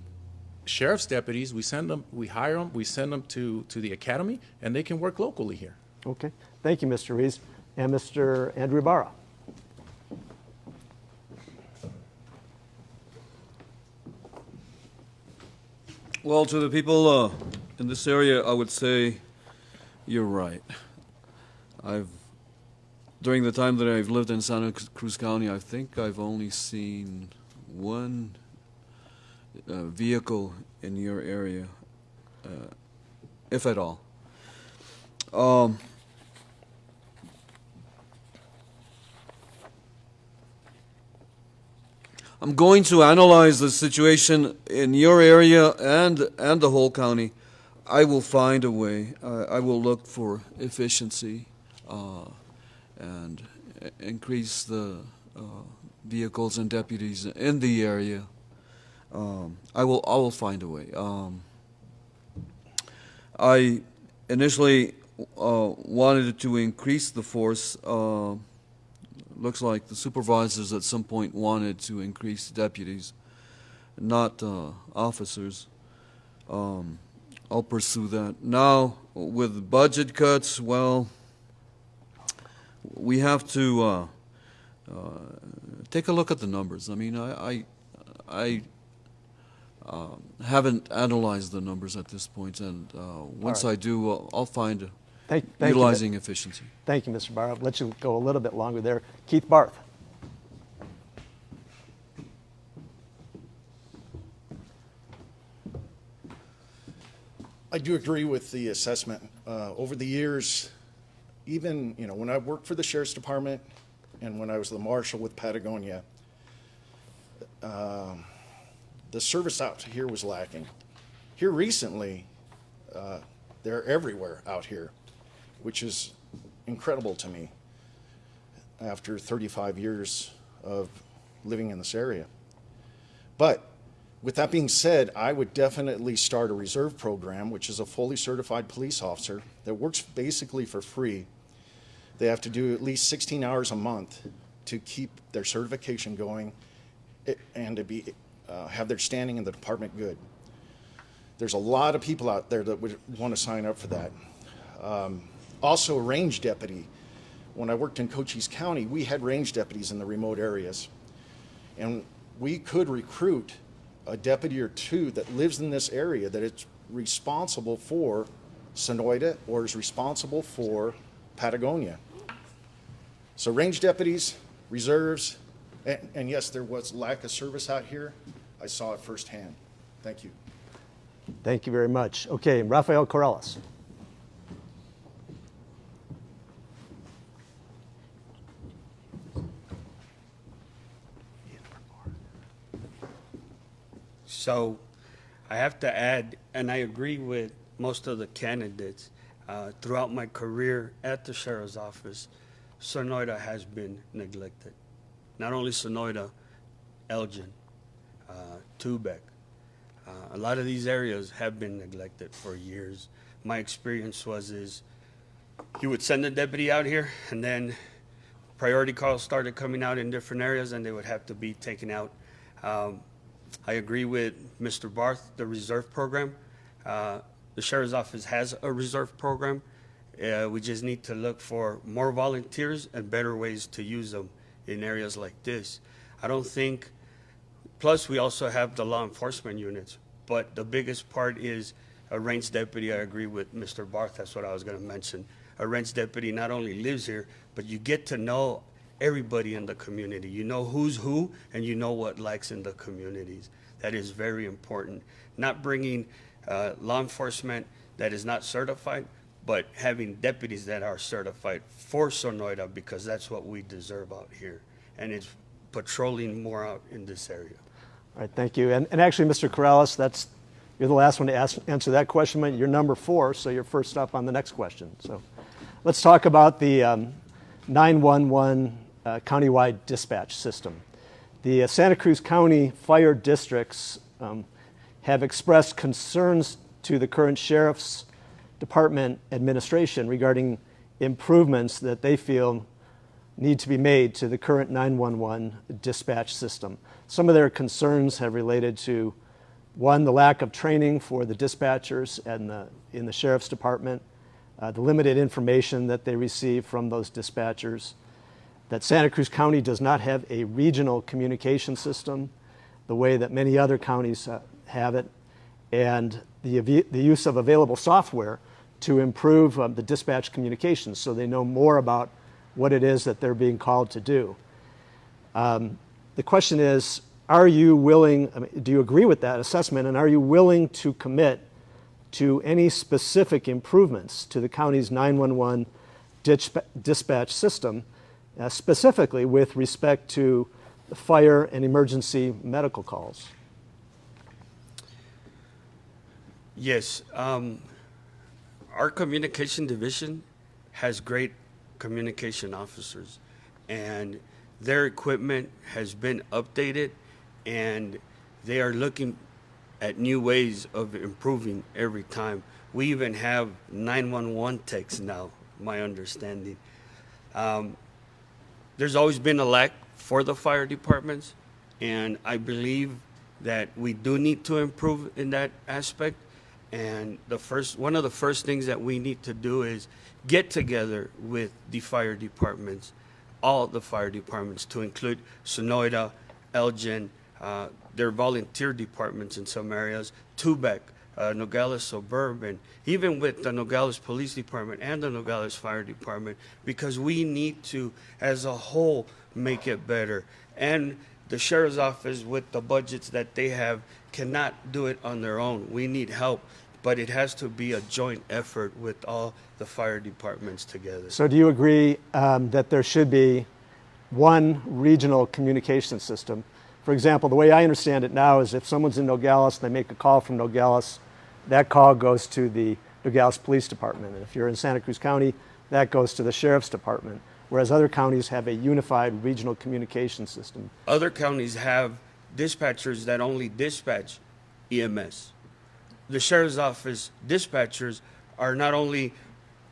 sheriff's deputies. We hire them, we send them to the academy, and they can work locally here. Okay, thank you, Mr. Ruiz. And Mr. Andrew Ibarra. Well, to the people in this area, I would say you're right. During the time that I've lived in Santa Cruz County, I think I've only seen 1 vehicle in your area, if at all. I'm going to analyze the situation in your area and the whole county. I will find a way. I will look for efficiency and increase the vehicles and deputies in the area. I will find a way. I initially wanted to increase the force. Looks like the supervisors at some point wanted to increase deputies, not officers. I'll pursue that. Now, with budget cuts, well, we have to take a look at the numbers. I mean, I haven't analyzed the numbers at this point, and once I do, I'll find Thank you. utilizing efficiency. Thank you, Mr. Barr. I'll let you go a little bit longer there. Keith Barth. I do agree with the assessment. Over the years, even, when I worked for the Sheriff's Department and when I was the Marshal with Patagonia, the service out here was lacking. Here recently, they're everywhere out here, which is incredible to me after 35 years of living in this area. But with that being said, I would definitely start a reserve program, which is a fully certified police officer that works basically for free. They have to do at least 16 hours a month to keep their certification going and to be have their standing in the department good. There's a lot of people out there that would want to sign up for that. Also, a range deputy. When I worked in Cochise County, we had range deputies in the remote areas. And we could recruit a deputy or two that lives in this area that is responsible for Sonoyta or is responsible for Patagonia. So range deputies, reserves, and yes, there was lack of service out here. I saw it firsthand. Thank you. Thank you very much. Okay, Rafael Corrales. So I have to add, and I agree with most of the candidates, throughout my career at the Sheriff's Office, Sonoyta has been neglected. Not only Sonoyta, Elgin, Tubec. A lot of these areas have been neglected for years. My experience is he would send a deputy out here, and then priority calls started coming out in different areas, and they would have to be taken out. I agree with Mr. Barth, the reserve program. The Sheriff's Office has a reserve program. We just need to look for more volunteers and better ways to use them in areas like this. I don't think, plus we also have the law enforcement units, but the biggest part is a range deputy. I agree with Mr. Barth, that's what I was going to mention. A range deputy not only lives here, but you get to know everybody in the community. You know who's who, and you know what likes in the communities. That is very important. Not bringing law enforcement that is not certified, but having deputies that are certified for Sonoyta, because that's what we deserve out here. And it's patrolling more out in this area. All right, thank you. And actually, Mr. Corrales, you're the last one to answer that question, but you're number 4, so you're first up on the next question. So let's talk about the 911 countywide dispatch system. The Santa Cruz County fire districts have expressed concerns to the current Sheriff's Department administration regarding improvements that they feel need to be made to the current 911 dispatch system. Some of their concerns have related to, one, the lack of training for the dispatchers in the Sheriff's Department, the limited information that they receive from those dispatchers, that Santa Cruz County does not have a regional communication system the way that many other counties have it, and the use of available software to improve the dispatch communications so they know more about what it is that they're being called to do. The question is, are you willing, do you agree with that assessment, and are you willing to commit to any specific improvements to the county's 911 dispatch system, specifically with respect to the fire and emergency medical calls? Yes. Our communication division has great communication officers, and their equipment has been updated, and they are looking at new ways of improving every time. We even have 911 techs now, my understanding. There's always been a lack for the fire departments, and I believe that we do need to improve in that aspect. And one of the first things that we need to do is get together with the fire departments, all the fire departments, to include Sonoita, Elgin, their volunteer departments in some areas, Tubac, Nogales Suburban, even with the Nogales Police Department and the Nogales Fire Department, because we need to, as a whole, make it better. And the Sheriff's Office, with the budgets that they have, cannot do it on their own. We need help, but it has to be a joint effort with all the fire departments together. So do you agree that there should be one regional communication system? For example, the way I understand it now is if someone's in Nogales, they make a call from Nogales, that call goes to the Nogales Police Department. And if you're in Santa Cruz County, that goes to the Sheriff's Department, whereas other counties have a unified regional communication system. Other counties have dispatchers that only dispatch EMS. The Sheriff's Office dispatchers are not only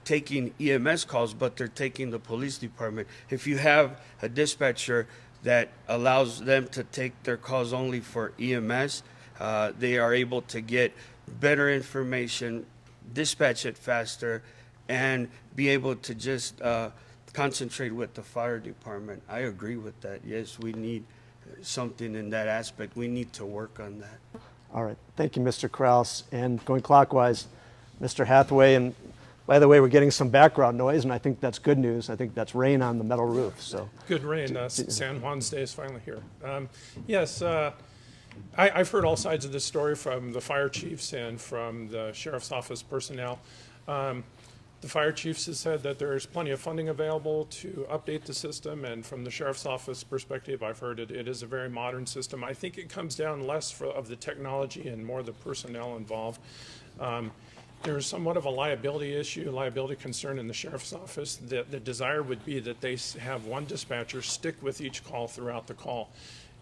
taking EMS calls, but they're taking the police department. If you have a dispatcher that allows them to take their calls only for EMS, they are able to get better information, dispatch it faster, and be able to just concentrate with the fire department. I agree with that. Yes, we need something in that aspect. We need to work on that. All right. Thank you, Mr. Krause. And going clockwise, Mr. Hathaway. And by the way, we're getting some background noise, and I think that's good news. I think that's rain on the metal roof. So Good rain. San Juan's Day is finally here. Yes, I've heard all sides of this story from the fire chiefs and from the Sheriff's Office personnel. The fire chiefs have said that there's plenty of funding available to update the system, and from the Sheriff's Office perspective, I've heard it is a very modern system. I think it comes down less of the technology and more the personnel involved. There's somewhat of a liability concern in the Sheriff's Office. The desire would be that they have one dispatcher stick with each call throughout the call.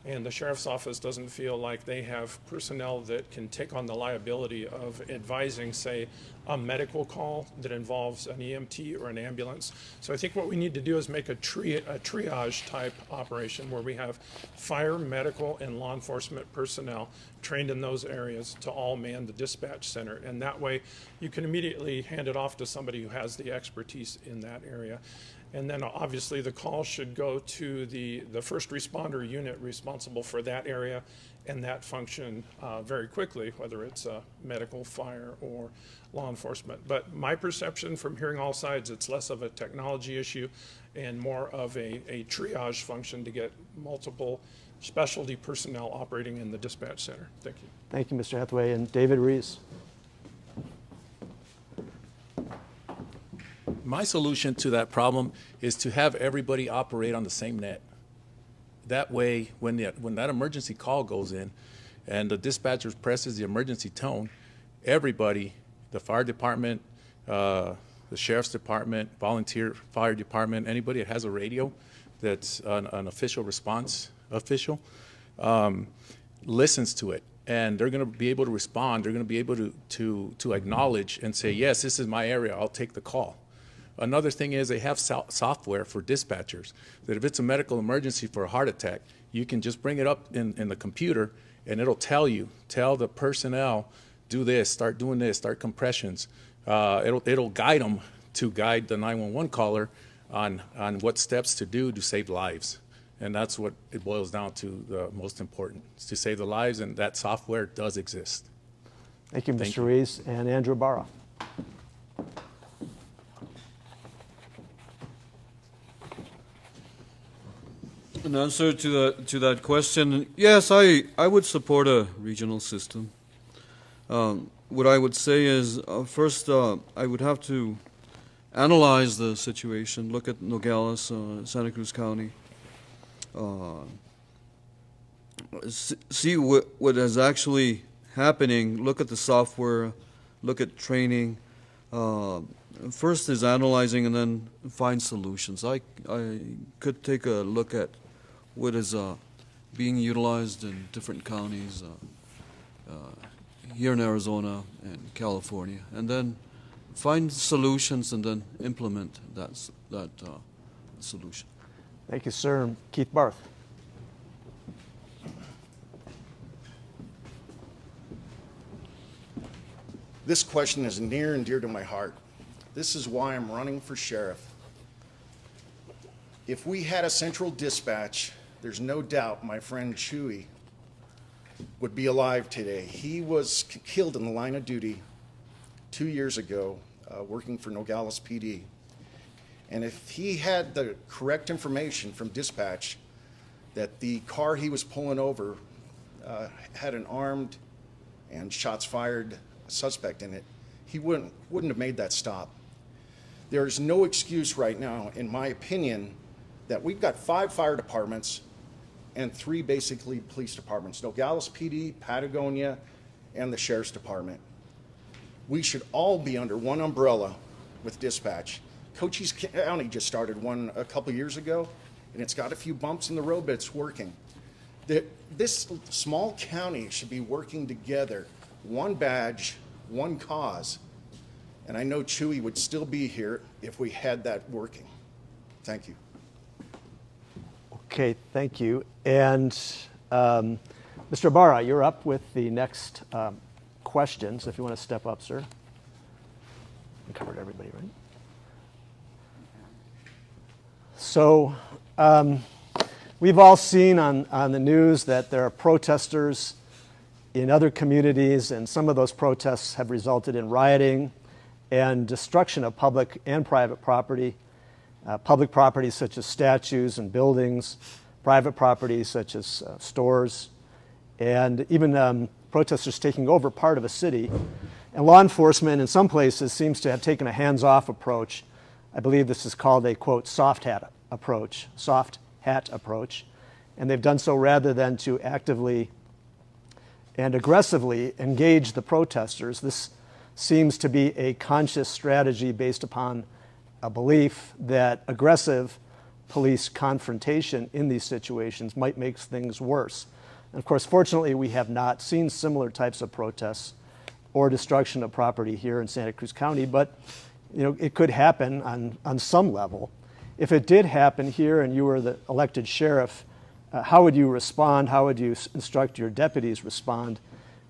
And the Sheriff's Office doesn't feel like they have personnel that can take on the liability of advising, say, a medical call that involves an EMT or an ambulance. So I think what we need to do is make a triage type operation where we have fire, medical, and law enforcement personnel trained in those areas to all man the dispatch center. And that way you can immediately hand it off to somebody who has the expertise in that area. And then obviously the call should go to the first responder unit responsible for that area and that function very quickly, whether it's medical, fire, or law enforcement. But my perception from hearing all sides, it's less of a technology issue and more of a triage function to get multiple specialty personnel operating in the dispatch center. Thank you. thank you, Mr. Hathaway. And David Ruiz. My solution to that problem is to have everybody operate on the same net. That way, when that emergency call goes in and the dispatcher presses the emergency tone, everybody, the fire department, the sheriff's department, volunteer fire department, anybody that has a radio that's an official response official, listens to it. And they're going to be able to respond. They're going to be able to acknowledge and say, yes, this is my area. I'll take the call. Another thing is they have software for dispatchers that if it's a medical emergency for a heart attack, you can just bring it up in the computer and it'll tell the personnel, do this, start doing this, start compressions. It'll guide them to guide the 911 caller on what steps to do to save lives. And that's what it boils down to, the most important, is to save the lives, and that software does exist. Thank you, Thank Mr. you. Ruiz. And Andrew Ibarra. In answer to that question, yes, I would support a regional system. What I would say is, first, I would have to analyze the situation, look at Nogales, Santa Cruz County, see what is actually happening, look at the software, look at training. First is analyzing and then find solutions. I could take a look at what is being utilized in different counties here in Arizona and California, and then find solutions and then implement that solution. Thank you, sir. Keith Barth. This question is near and dear to my heart. This is why I'm running for sheriff. If we had a central dispatch, there's no doubt my friend Chewy would be alive today. He was killed in the line of duty 2 years ago, working for Nogales PD. And if he had the correct information from dispatch that the car he was pulling over had an armed and shots fired suspect in it, he wouldn't have made that stop. There is no excuse right now, in my opinion, that we've got 5 fire departments and 3 basically police departments, Nogales PD, Patagonia, and the Sheriff's Department. We should all be under one umbrella with dispatch. Cochise County just started one a couple years ago, and it's got a few bumps in the road, but it's working. This small county should be working together, one badge, one cause, and I know Chewy would still be here if we had that working. Thank you. Okay, thank you. And Mr. Ibarra, you're up with the next questions, if you want to step up, sir. We covered everybody, right? So we've all seen on the news that there are protesters in other communities, and some of those protests have resulted in rioting and destruction of public and private property. Public property such as statues and buildings, private property such as stores, and even protesters taking over part of a city. And law enforcement in some places seems to have taken a hands-off approach. I believe this is called a, quote, soft hat approach, and they've done so rather than to actively and aggressively engage the protesters. This seems to be a conscious strategy based upon a belief that aggressive police confrontation in these situations might make things worse. And of course, fortunately, we have not seen similar types of protests or destruction of property here in Santa Cruz County, but it could happen on some level. If it did happen here and you were the elected sheriff, how would you respond? How would you instruct your deputies respond?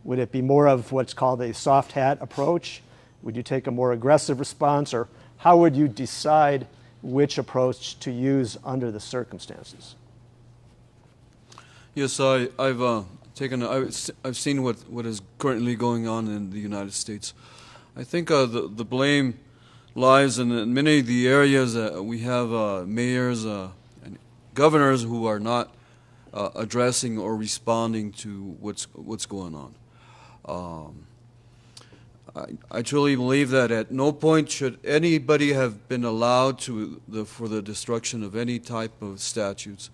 Would it be more of what's called a soft hat approach? Would you take a more aggressive response? Or how would you decide which approach to use under the circumstances? Yes, I've seen what is currently going on in the United States. I think the blame lies in many of the areas that we have mayors and governors who are not addressing or responding to what's going on. I truly believe that at no point should anybody have been allowed for the destruction of any type of statues.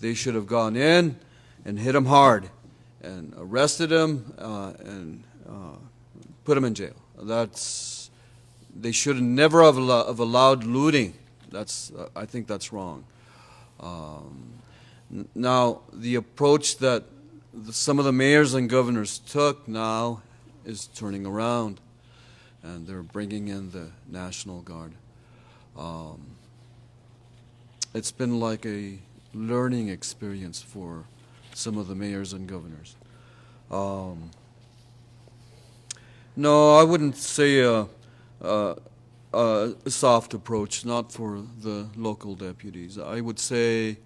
They should have gone in and hit them hard and arrested them and put them in jail. They should never have allowed looting. I think that's wrong. Now, the approach that some of the mayors and governors took now is turning around, and they're bringing in the National Guard. It's been like a learning experience for some of the mayors and governors. No, I wouldn't say a soft approach, not for the local deputies. I would say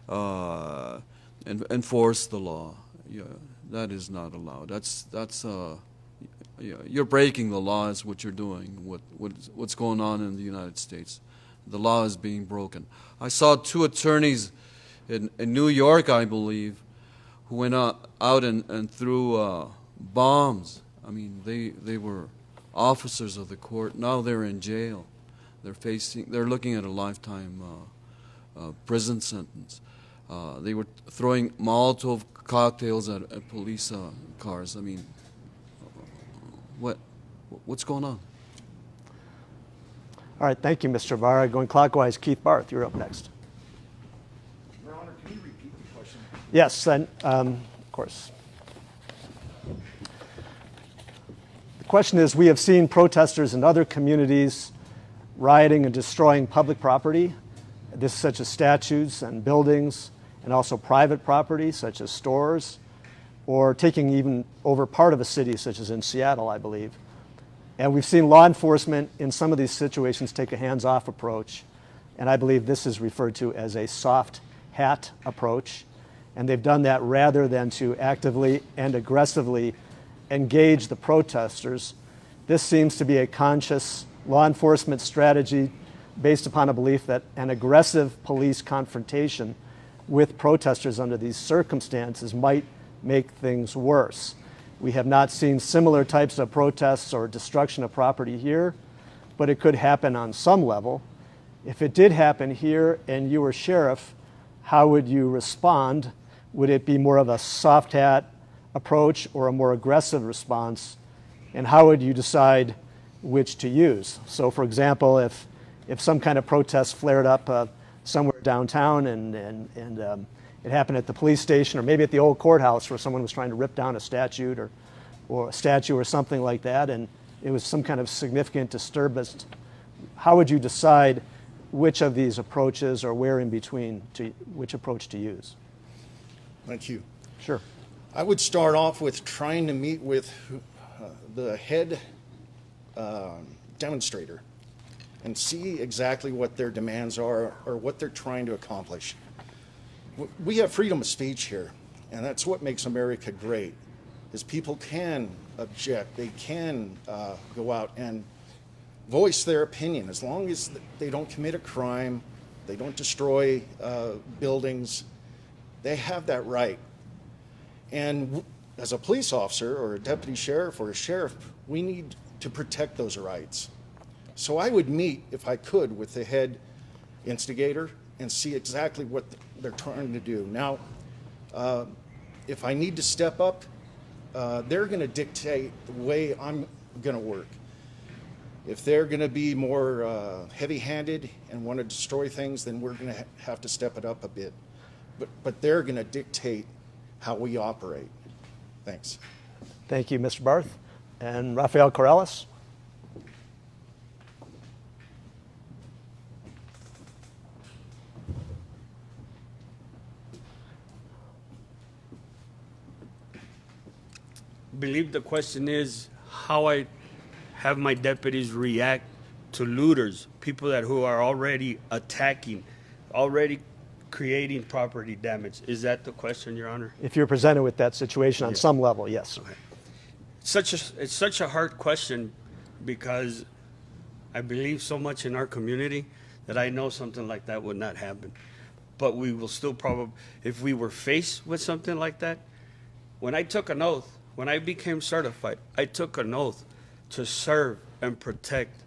enforce the law. Yeah, that is not allowed. You're breaking the law is what you're doing, what's going on in the United States. The law is being broken. I saw 2 attorneys in New York, I believe, who went out and threw bombs. I mean, they were officers of the court. Now they're in jail. They're looking at a lifetime prison sentence. They were throwing Molotov cocktails at police cars. I mean, what's going on? All right, thank you, Mr. Ibarra. Going clockwise, Keith Barth, you're up next. Your Honor, can you repeat the question? Yes, then, of course. question is, we have seen protesters in other communities rioting and destroying public property, this such as statues and buildings, and also private property such as stores, or taking even over part of a city such as in Seattle, I believe. And we've seen law enforcement in some of these situations take a hands-off approach, and I believe this is referred to as a soft hat approach, and they've done that rather than to actively and aggressively engage the protesters. This seems to be a conscious law enforcement strategy based upon a belief that an aggressive police confrontation with protesters under these circumstances might make things worse. We have not seen similar types of protests or destruction of property here, but it could happen on some level. If it did happen here and you were sheriff, how would you respond? Would it be more of a soft hat approach or a more aggressive response? And how would you decide which to use? So for example, if some kind of protest flared up somewhere downtown and it happened at the police station or maybe at the old courthouse where someone was trying to rip down a statue or something like that, and it was some kind of significant disturbance, how would you decide which of these approaches or where in between which approach to use? Thank you. Sure. I would start off with trying to meet with the head demonstrator and see exactly what their demands are or what they're trying to accomplish. We have freedom of speech here, and that's what makes America great, is people can object, they can go out and voice their opinion as long as they don't commit a crime, they don't destroy buildings. They have that right. And as a police officer or a deputy sheriff or a sheriff, we need to protect those rights. So I would meet, if I could, with the head instigator and see exactly what they're trying to do. Now, if I need to step up, they're going to dictate the way I'm going to work. If they're going to be more heavy-handed and want to destroy things, then we're going to have to step it up a bit. But they're going to dictate how we operate. Thanks. Thank you, Mr. Barth. And Rafael Corrales? I believe the question is how I have my deputies react to looters, people who are already attacking, already creating property damage. Is that the question, Your Honor? If you're presented with that situation on some level, yes. Okay. It's such a hard question because I believe so much in our community that I know something like that would not happen. But we will still probably, if we were faced with something like that, when I took an oath, when I became certified, I took an oath to serve and protect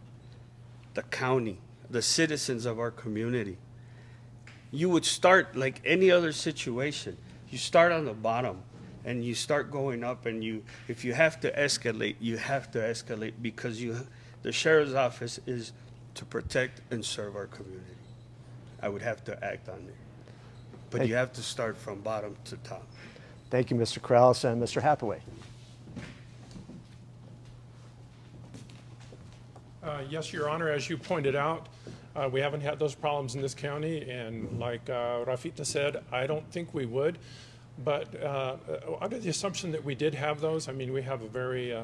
the county, the citizens of our community. You would start like any other situation. You start on the bottom and you start going up, and if you have to escalate, you have to escalate because the sheriff's office is to protect and serve our community. I would have to act on it. But you have to start from bottom to top. Thank you, Mr. Corrales. And Mr. Hathaway? Yes, Your Honor, as you pointed out, we haven't had those problems in this county, and like Rafita said, I don't think we would. But under the assumption that we did have those, I mean, we have a very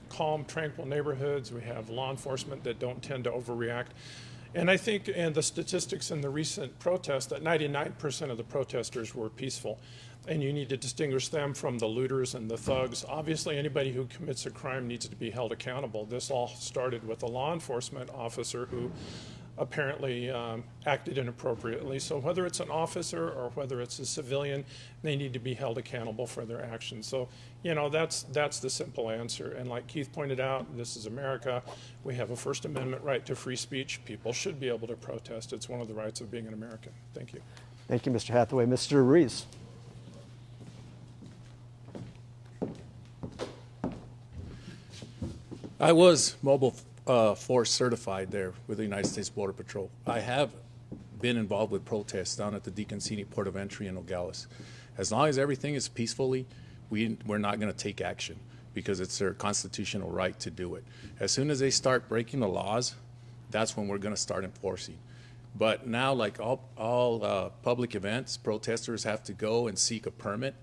calm, tranquil neighborhoods. We have law enforcement that don't tend to overreact. And I think in the statistics in the recent protest that 99% of the protesters were peaceful. And you need to distinguish them from the looters and the thugs. Obviously, anybody who commits a crime needs to be held accountable. This all started with a law enforcement officer who apparently acted inappropriately. So whether it's an officer or whether it's a civilian, they need to be held accountable for their actions. So, you know, that's the simple answer. And like Keith pointed out, this is America. We have a First Amendment right to free speech. People should be able to protest. It's one of the rights of being an American. Thank you. Thank you, Mr. Hathaway. Mr. Ruiz? I was mobile force certified there with the United States Border Patrol. I have been involved with protests down at the Deacon City Port of Entry in Nogales. As long as everything is peacefully, we're not going to take action because it's their constitutional right to do it. As soon as they start breaking the laws, that's when we're going to start enforcing. But now, like all public events, protesters have to go and seek a permit,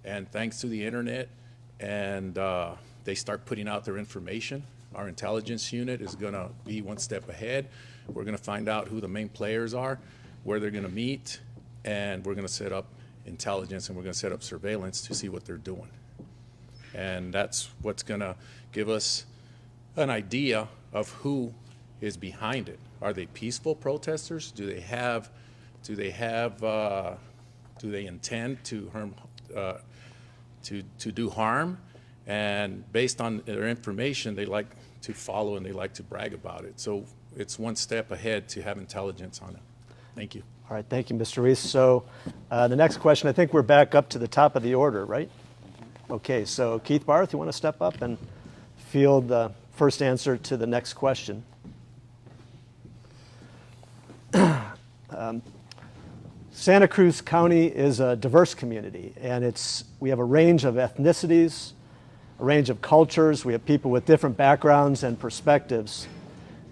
and thanks to the internet, and they start putting out their information. Our intelligence unit is going to be one step ahead. We're going to find out who the main players are, where they're going to meet, and we're going to set up intelligence and we're going to set up surveillance to see what they're doing. And that's what's going to give us an idea of who is behind it. Are they peaceful protesters? Do they intend to harm, to do harm? And based on their information, they like to follow and they like to brag about it. So it's one step ahead to have intelligence on it. Thank you. All right, thank you, Mr. Ruiz. So the next question, I think we're back up to the top of the order, right? Okay, so Keith Barth, you want to step up and field the first answer to the next question? Santa Cruz County is a diverse community, and we have a range of ethnicities, a range of cultures. We have people with different backgrounds and perspectives.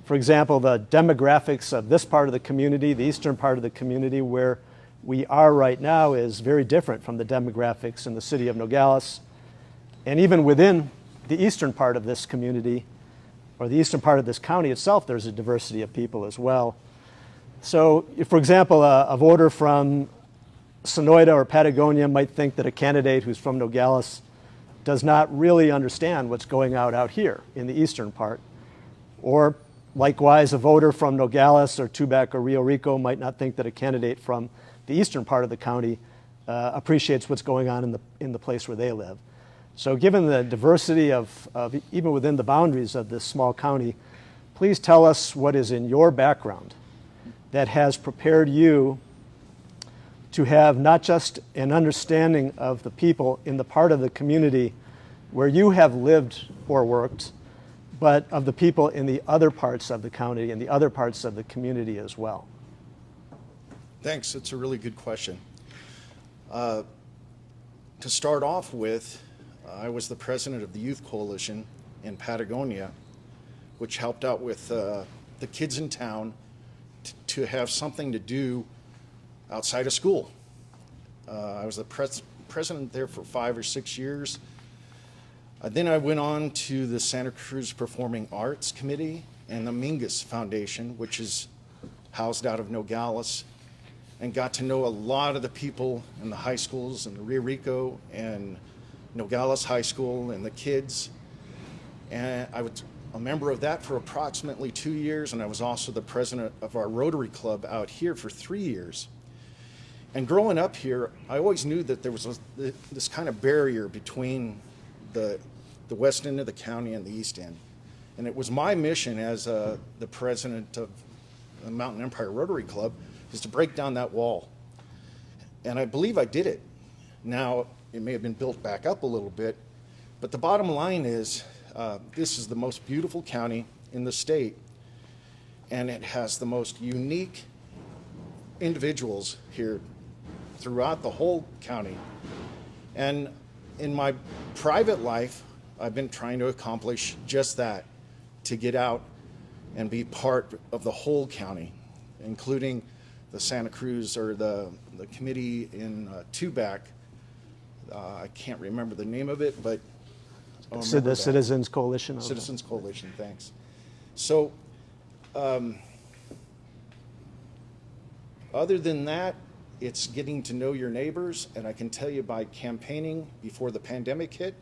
For example, the demographics of this part of the community, the eastern part of the community where we are right now, is very different from the demographics in the city of Nogales. And even within the eastern part of this community, or the eastern part of this county itself, there's a diversity of people as well. So, for example, a voter from Sonoita or Patagonia might think that a candidate who's from Nogales does not really understand what's going on out here in the eastern part. Or likewise, a voter from Nogales or Tubac or Rio Rico might not think that a candidate from the eastern part of the county appreciates what's going on in the place where they live. So given the diversity of even within the boundaries of this small county, please tell us what is in your background that has prepared you to have not just an understanding of the people in the part of the community where you have lived or worked, but of the people in the other parts of the county and the other parts of the community as well. Thanks. It's a really good question. To start off with, I was the president of the Youth Coalition in Patagonia, which helped out with the kids in town to have something to do outside of school. I was the president there for 5 or 6 years. Then I went on to the Santa Cruz Performing Arts Committee and the Mingus Foundation, which is housed out of Nogales, and got to know a lot of the people in the high schools in Rio Rico and Nogales High School and the kids. And I was a member of that for approximately 2 years, and I was also the president of our Rotary Club out here for 3 years. And growing up here, I always knew that there was this kind of barrier between the west end of the county and the east end. And it was my mission as the president of the Mountain Empire Rotary Club is to break down that wall. And I believe I did it. Now, it may have been built back up a little bit, but the bottom line is this is the most beautiful county in the state, and it has the most unique individuals here throughout the whole county. And in my private life, I've been trying to accomplish just that, to get out and be part of the whole county, including the Santa Cruz or the committee in Tubac. I can't remember the name of it, but I'll remember The that. Citizens Coalition. Okay. Citizens Coalition, thanks. So, other than that, it's getting to know your neighbors, and I can tell you by campaigning before the pandemic hit,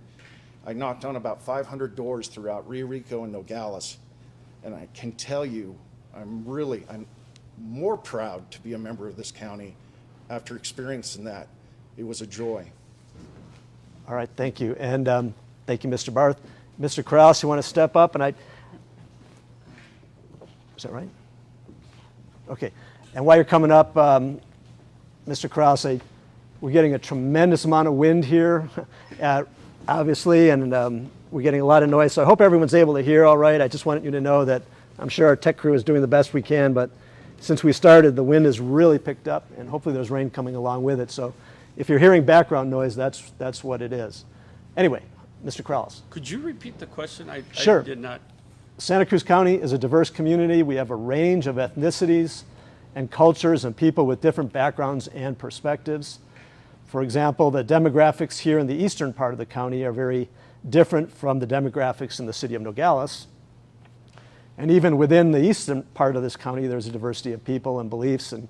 I knocked on about 500 doors throughout Rio Rico and Nogales, and I can tell you I'm more proud to be a member of this county after experiencing that. It was a joy. All right, thank you. And thank you, Mr. Barth. Mr. Corrales, you want to step up? And is that right? Okay. And while you're coming up, Mr. Corrales, we're getting a tremendous amount of wind here, obviously, and we're getting a lot of noise. So I hope everyone's able to hear all right. I just wanted you to know that I'm sure our tech crew is doing the best we can, but since we started, the wind has really picked up, and hopefully there's rain coming along with it. So if you're hearing background noise, that's what it is. Anyway, Mr. Corrales. Could you repeat the question? I Sure. did not. Santa Cruz County is a diverse community. We have a range of ethnicities and cultures and people with different backgrounds and perspectives. For example, the demographics here in the eastern part of the county are very different from the demographics in the city of Nogales. And even within the eastern part of this county, there's a diversity of people and beliefs and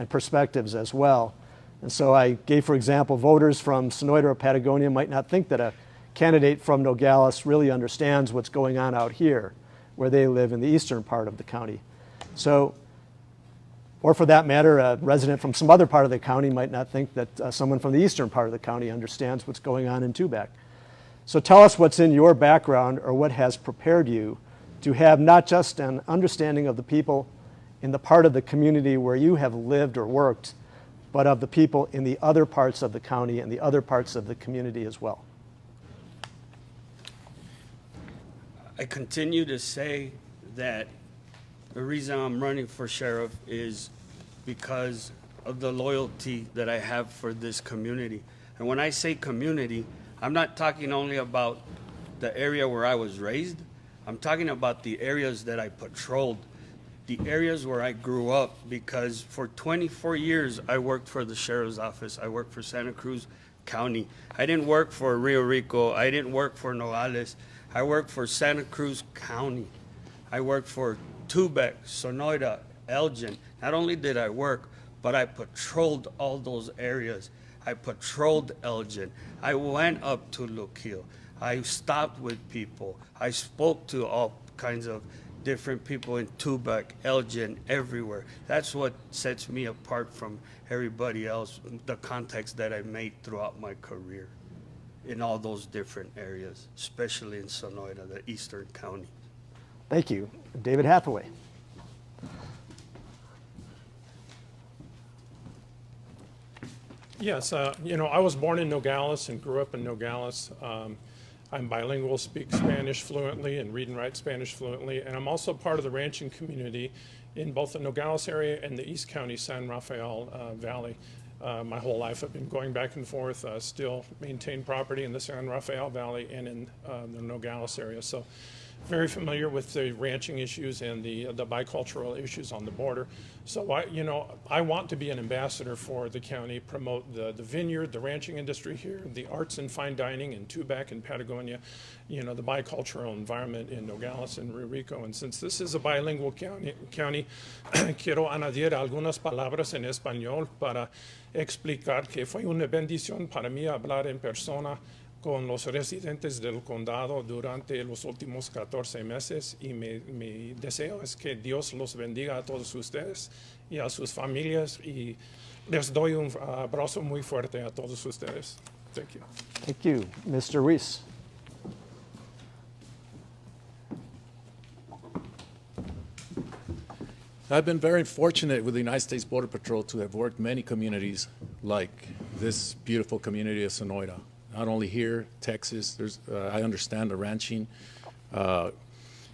perspectives as well. And so I gave, for example, voters from Sonoyta or Patagonia might not think that a candidate from Nogales really understands what's going on out here, where they live in the eastern part of the county. So, or for that matter, a resident from some other part of the county might not think that someone from the eastern part of the county understands what's going on in Tubac. So tell us what's in your background or what has prepared you to have not just an understanding of the people in the part of the community where you have lived or worked, but of the people in the other parts of the county and the other parts of the community as well. I continue to say that the reason I'm running for sheriff is because of the loyalty that I have for this community. And when I say community, I'm not talking only about the area where I was raised. I'm talking about the areas that I patrolled, the areas where I grew up, because for 24 years I worked for the sheriff's office. I worked for Santa Cruz County. I didn't work for Rio Rico. I didn't work for Nogales. I worked for Santa Cruz County. I worked for Tubac, Sonoyta, Elgin. Not only did I work, but I patrolled all those areas. I patrolled Elgin. I went up to Luquillo. I stopped with people. I spoke to all kinds of different people in Tubac, Elgin, everywhere. That's what sets me apart from everybody else, the contacts that I made throughout my career in all those different areas, especially in Sonoyta, the eastern county. Thank you. David Hathaway. Yes, I was born in Nogales and grew up in Nogales. I'm bilingual, speak Spanish fluently and read and write Spanish fluently, and I'm also part of the ranching community in both the Nogales area and the East County San Rafael Valley. My whole life I've been going back and forth, still maintain property in the San Rafael Valley and in the Nogales area. So very familiar with the ranching issues and the bicultural issues on the border. So I want to be an ambassador for the county, promote the vineyard, the ranching industry here, the arts and fine dining in Tubac and Patagonia, the bicultural environment in Nogales and Rio Rico. And since this is a bilingual county, quiero añadir algunas palabras en español para explicar que fue una bendición para mí hablar en persona con los residentes del condado durante los últimos 14 meses y mi deseo es que Dios los bendiga a todos ustedes y a sus familias y les doy un abrazo muy fuerte a todos ustedes. Thank you. Thank you. Mr. Ruiz. I've been very fortunate with the United States Border Patrol to have worked many communities like this beautiful community of Sonoyta. Not only here, Texas, I understand the ranching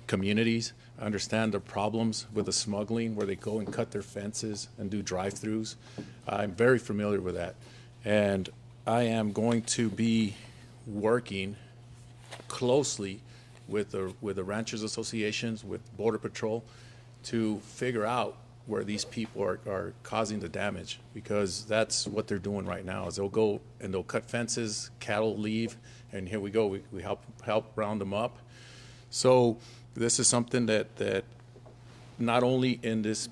communities. I understand the problems with the smuggling where they go and cut their fences and do drive-throughs. I'm very familiar with that. And I am going to be working closely with the ranchers associations, with Border Patrol, to figure out where these people are causing the damage, because that's what they're doing right now. Is they'll go and they'll cut fences, cattle leave, and here we go. We help round them up. So this is something that not only in this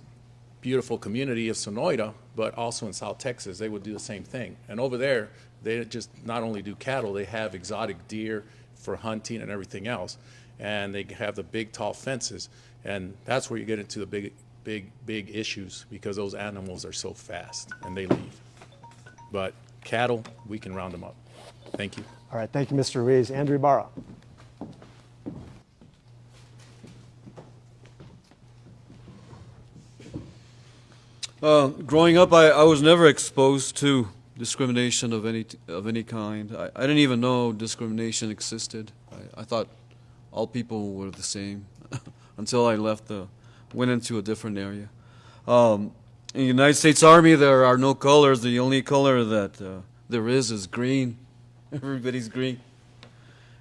beautiful community of Sonoyta, but also in South Texas, they would do the same thing. And over there, they just not only do cattle, they have exotic deer for hunting and everything else. And they have the big, tall fences. And that's where you get into the big issues, because those animals are so fast and they leave. But cattle, we can round them up. Thank you. All right, thank you, Mr. Ruiz. Andrew Ibarra. Growing up, I was never exposed to discrimination of any kind. I didn't even know discrimination existed. I thought all people were the same until I went into a different area. In the United States Army, there are no colors. The only color that there is green. Everybody's green.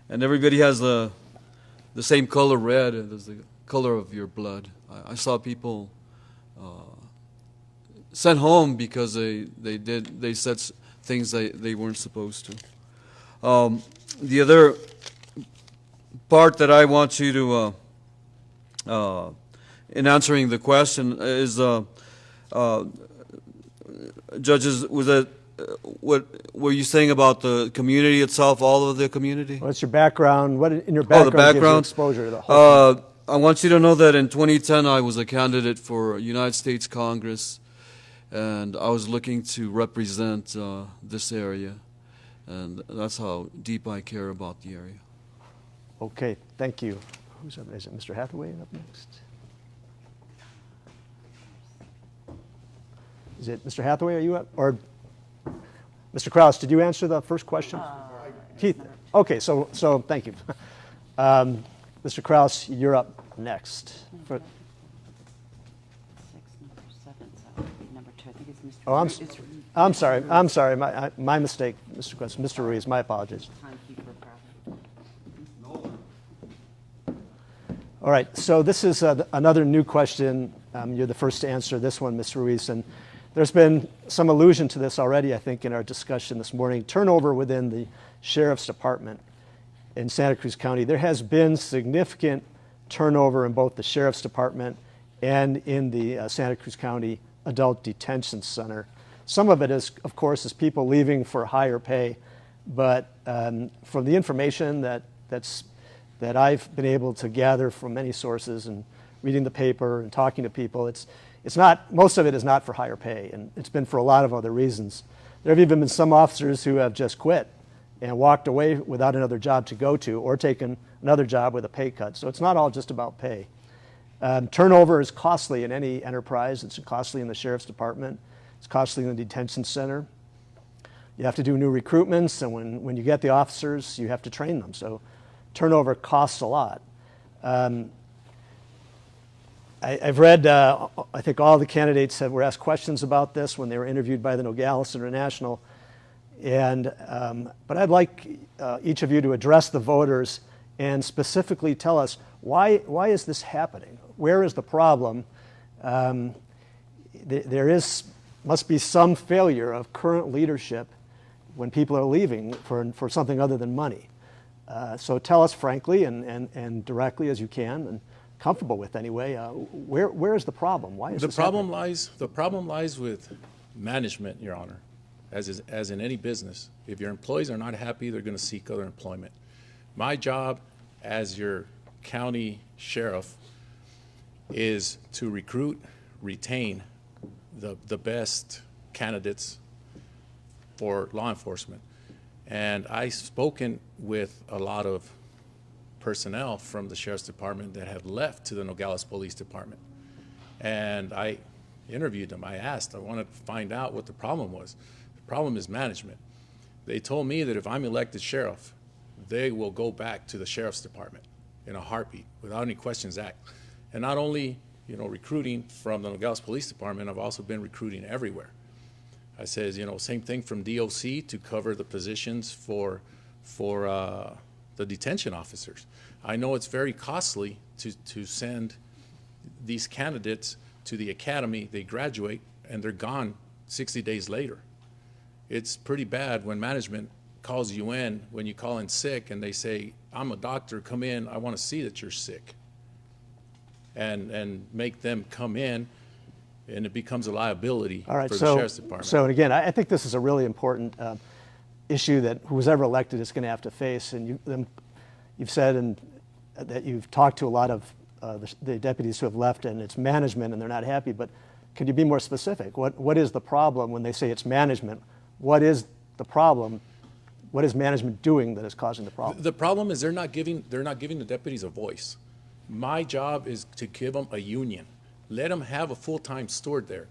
and everybody has the same color red as the color of your blood. I saw people sent home because they said things they weren't supposed to. The other part that I want you to, in answering the question, is judges, was that what were you saying about the community itself, all of the community? What's your background? What in your background, the background gives you exposure to the whole thing? I want you to know that in 2010 I was a candidate for United States Congress, and I was looking to represent this area, and that's how deep I care about the area. Okay, thank you. Who's up? Is it Mr. Hathaway up next? Is it Mr. Hathaway? Are you up? Or Mr. Krause, did you answer the first question? Keith. Okay, so thank you. Mr. Krause, you're up next. Number 7, so number 2, I think it's Mr. Oh, Ruiz. I'm sorry. My mistake, Mr. Krause. Mr. Ruiz, my apologies. Timekeeper, probably. All right, so this is another new question. You're the first to answer this one, Mr. Ruiz. And there's been some allusion to this already, I think, in our discussion this morning. Turnover within the Sheriff's Department in Santa Cruz County. There has been significant turnover in both the Sheriff's Department and in the Santa Cruz County Adult Detention Center. Some of it is, of course, is people leaving for higher pay. But from the information that I've been able to gather from many sources and reading the paper and talking to people, it's not, most of it is not for higher pay, and it's been for a lot of other reasons. There have even been some officers who have just quit and walked away without another job to go to, or taken another job with a pay cut. So it's not all just about pay. Turnover is costly in any enterprise. It's costly in the Sheriff's Department. It's costly in the detention center. You have to do new recruitments, and when you get the officers, you have to train them. So turnover costs a lot. I've read, I think all the candidates were asked questions about this when they were interviewed by the Nogales International. But I'd like each of you to address the voters and specifically tell us, why is this happening? Where is the problem? There must be some failure of current leadership when people are leaving for something other than money. So tell us frankly and directly as you can, and comfortable with anyway, where is the problem? Why is the this problem happening? The problem lies with management, Your Honor, as in any business. If your employees are not happy, they're going to seek other employment. My job as your county sheriff is to recruit, retain the best candidates for law enforcement. And I've spoken with a lot of personnel from the Sheriff's Department that have left to the Nogales Police Department. And I interviewed them. I wanted to find out what the problem was. The problem is management. They told me that if I'm elected sheriff, they will go back to the Sheriff's Department in a heartbeat, without any questions asked. And not only, recruiting from the Nogales Police Department, I've also been recruiting everywhere. I says, same thing from DOC to cover the positions for the detention officers. I know it's very costly to send these candidates to the academy. They graduate and they're gone 60 days later. It's pretty bad when management calls you in when you call in sick and they say, I'm a doctor, come in, I want to see that you're sick. And make them come in, and it becomes a liability for the Sheriff's Department. So again, I think this is a really important issue that who's ever elected is going to have to face. And you've said that you've talked to a lot of the deputies who have left, and it's management, and they're not happy. But could you be more specific? What is the problem when they say it's management? What is the problem? What is management doing that is causing the problem? The problem is they're not giving the deputies a voice. My job is to give them a union. Let them have a full-time steward there,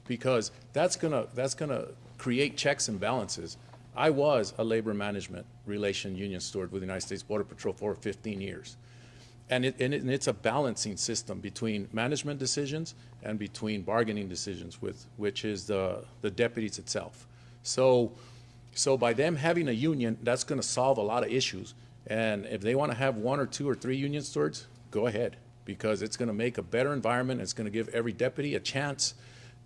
because that's gonna create checks and balances. I was a labor management relation union steward with the United States Border Patrol for 15 years. And it's a balancing system between management decisions and between bargaining decisions, which is the deputies itself. So by them having a union, that's going to solve a lot of issues. And if they want to have 1 or 2 or 3 union stewards, go ahead, because it's going to make a better environment. It's going to give every deputy a chance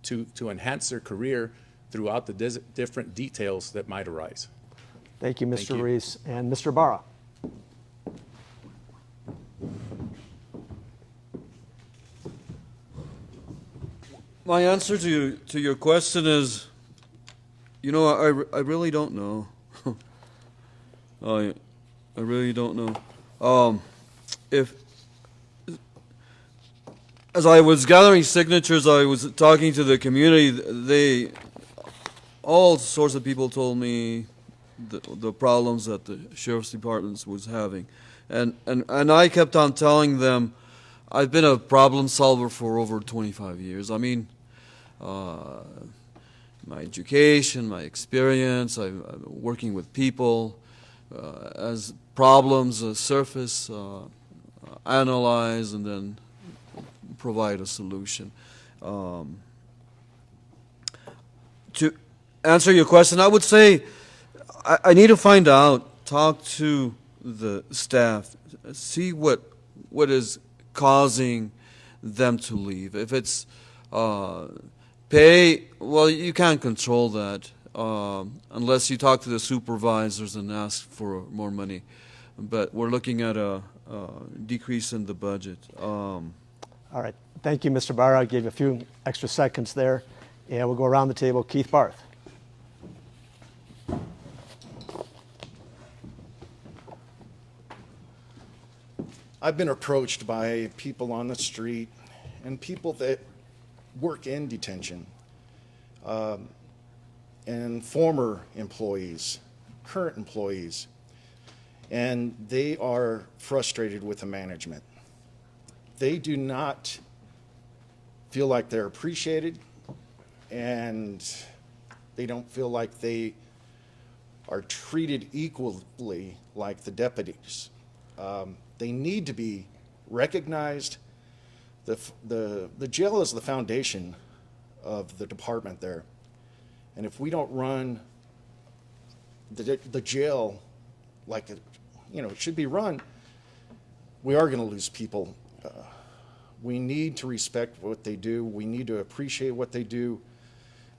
to enhance their career throughout the different details that might arise. Thank you, Thank Mr. you. Ruiz. And Mr. Ibarra. My answer to your question is, you know, I really don't know. I really don't know. If as I was gathering signatures, I was talking to the community. All sorts of people told me the problems that the sheriff's department was having, and I kept on telling them, I've been a problem solver for over 25 years. I mean, my education, my experience, I'm working with people, as problems surface, analyze, and then provide a solution. To answer your question, I would say I need to find out, talk to the staff, see what is causing them to leave. If it's pay, well, you can't control that unless you talk to the supervisors and ask for more money. But we're looking at a decrease in the budget. All right. Thank you, Mr. Barra. I gave you a few extra seconds there. And we'll go around the table. Keith Barth. I've been approached by people on the street and people that work in detention, and former employees, current employees, and they are frustrated with the management. They do not feel like they're appreciated, and they don't feel like they are treated equally like the deputies. They need to be recognized. The jail is the foundation of the department there. And if we don't run the jail like it should be run, we are going to lose people. We need to respect what they do. We need to appreciate what they do.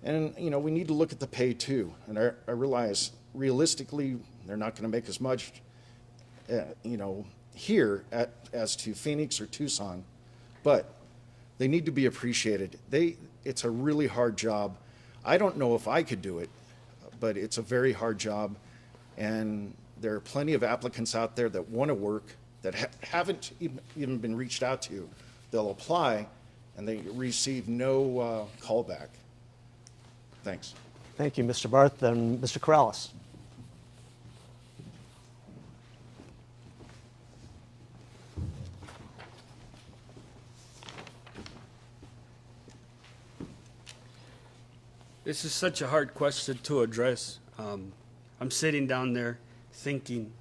And, we need to look at the pay too. And I realize realistically, they're not going to make as much, here as to Phoenix or Tucson, but they need to be appreciated. It's a really hard job. I don't know if I could do it, but it's a very hard job, and there are plenty of applicants out there that want to work that haven't even been reached out to. They'll apply, and they receive no callback. Thanks. Thank you, Mr. Barth. Then Mr. Corrales. This is such a hard question to address. I'm sitting down there thinking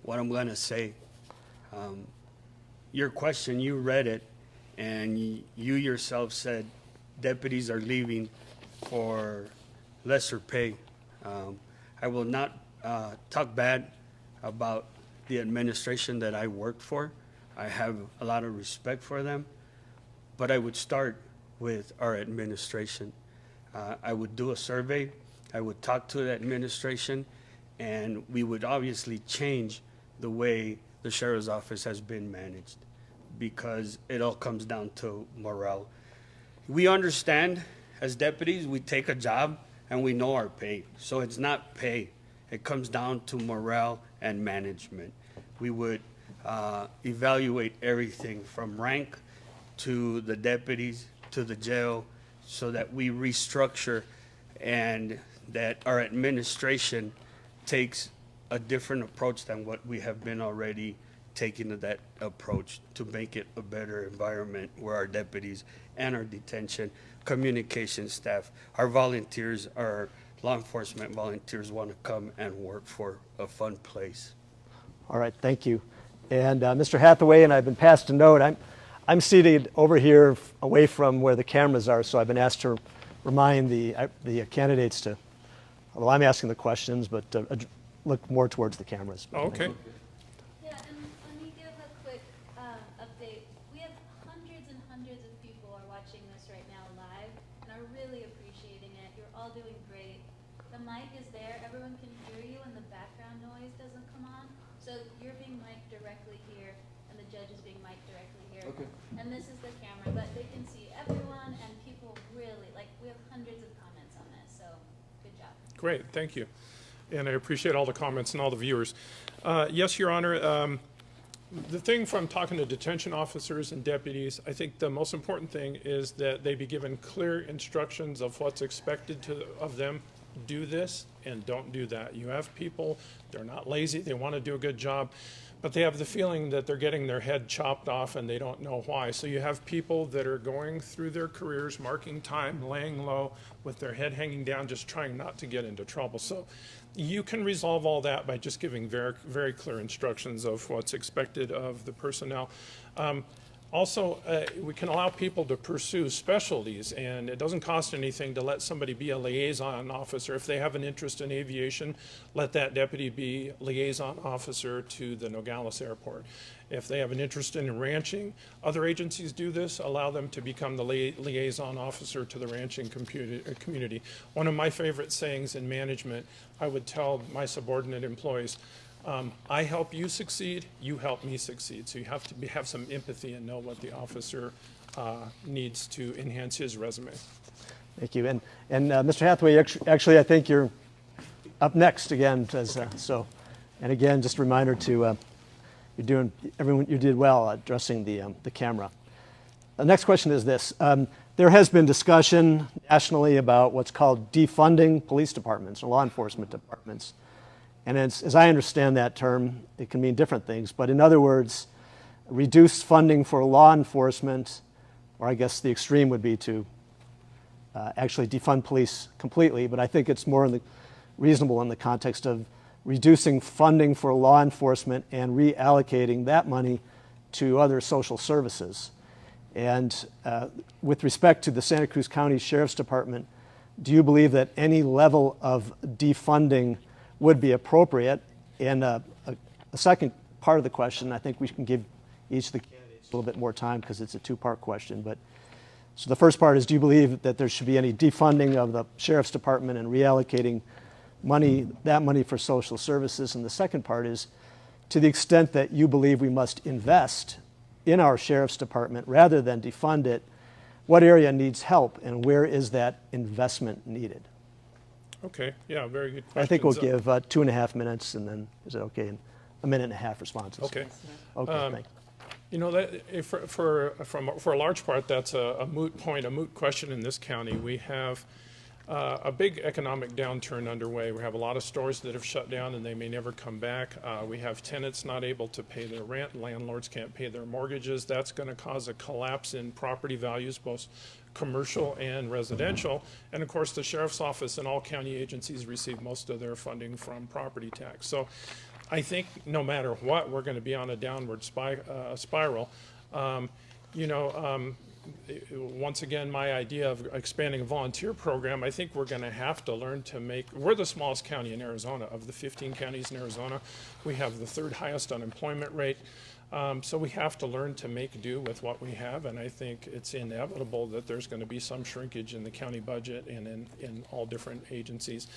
what I'm going to say. Your question, you read it, and you yourself said deputies are leaving for lesser pay. I will not talk bad about the administration that I worked for. I have a lot of respect for them, but I would start with our administration. I would do a survey, I would talk to the administration, and we would obviously change the way the sheriff's office has been managed, because it all comes down to morale. We understand as deputies, we take a job and we know our pay. So it's not pay, it comes down to morale and management. We would evaluate everything from rank to the deputies to the jail, so that we restructure and that our administration takes a different approach than what we have been already taking to that approach to make it a better environment where our deputies and our detention, communication staff, our volunteers, our law enforcement volunteers want to come and work for a fun place. All right, thank you. And Mr. Hathaway, and I've been passed a note. I'm seated over here away from where the cameras are, so I've been asked to remind the candidates to, well, I'm asking the questions, but look more towards the cameras. Oh, okay. Yeah, and let me give a quick update. We have hundreds and hundreds of people are watching this right now live and are really appreciating it. You're all doing great. The mic is there. Everyone can hear you and the background noise doesn't come on. So you're being mic'd directly here and the judge is being mic'd directly here. Okay. And this is the camera, but they can see everyone and people really, like, we have hundreds of comments on this, so good job. Great, thank you. And I appreciate all the comments and all the viewers. Yes, Your Honor, the thing from talking to detention officers and deputies, I think the most important thing is that they be given clear instructions of what's expected of them. Do this and don't do that. You have people, they're not lazy, they want to do a good job, but they have the feeling that they're getting their head chopped off and they don't know why. So you have people that are going through their careers, marking time, laying low with their head hanging down, just trying not to get into trouble. So you can resolve all that by just giving very, very clear instructions of what's expected of the personnel. Also, we can allow people to pursue specialties, and it doesn't cost anything to let somebody be a liaison officer. If they have an interest in aviation, let that deputy be liaison officer to the Nogales Airport. If they have an interest in ranching, other agencies do this, allow them to become the liaison officer to the ranching community. One of my favorite sayings in management, I would tell my subordinate employees, I help you succeed, you help me succeed. So you have to have some empathy and know what the officer needs to enhance his resume. Thank you. And Mr. Hathaway, actually, I think you're up next again. And again, just a reminder to you did well addressing the camera. The next question is this. There has been discussion nationally about what's called defunding police departments or law enforcement departments. And as I understand that term, it can mean different things. But in other words, reduced funding for law enforcement, or I guess the extreme would be to actually defund police completely. But I think it's more reasonable in the context of reducing funding for law enforcement and reallocating that money to other social services. And with respect to the Santa Cruz County Sheriff's Department, do you believe that any level of defunding would be appropriate? And a second part of the question, I think we can give each of the candidates a little bit more time because it's a two-part question. But so the first part is, do you believe that there should be any defunding of the Sheriff's Department and reallocating that money for social services? And the second part is, to the extent that you believe we must invest in our Sheriff's Department rather than defund it, what area needs help and where is that investment needed? Okay, yeah, very good question. I think we'll give 2.5 minutes, and then is it okay? And 1.5 minute responses. Okay. Okay, thanks. You know, that for a large part, that's a moot point, a moot question in this county. We have a big economic downturn underway. We have a lot of stores that have shut down and they may never come back. We have tenants not able to pay their rent. Landlords can't pay their mortgages. That's going to cause a collapse in property values, both commercial and residential. And of course, the sheriff's office and all county agencies receive most of their funding from property tax. So I think no matter what, we're going to be on a downward spiral. Once again, my idea of expanding a volunteer program, I think we're going to have to learn to we're the smallest county in Arizona. Of the 15 counties in Arizona, we have the third highest unemployment rate. So we have to learn to make do with what we have, and I think it's inevitable that there's going to be some shrinkage in the county budget and in all different agencies.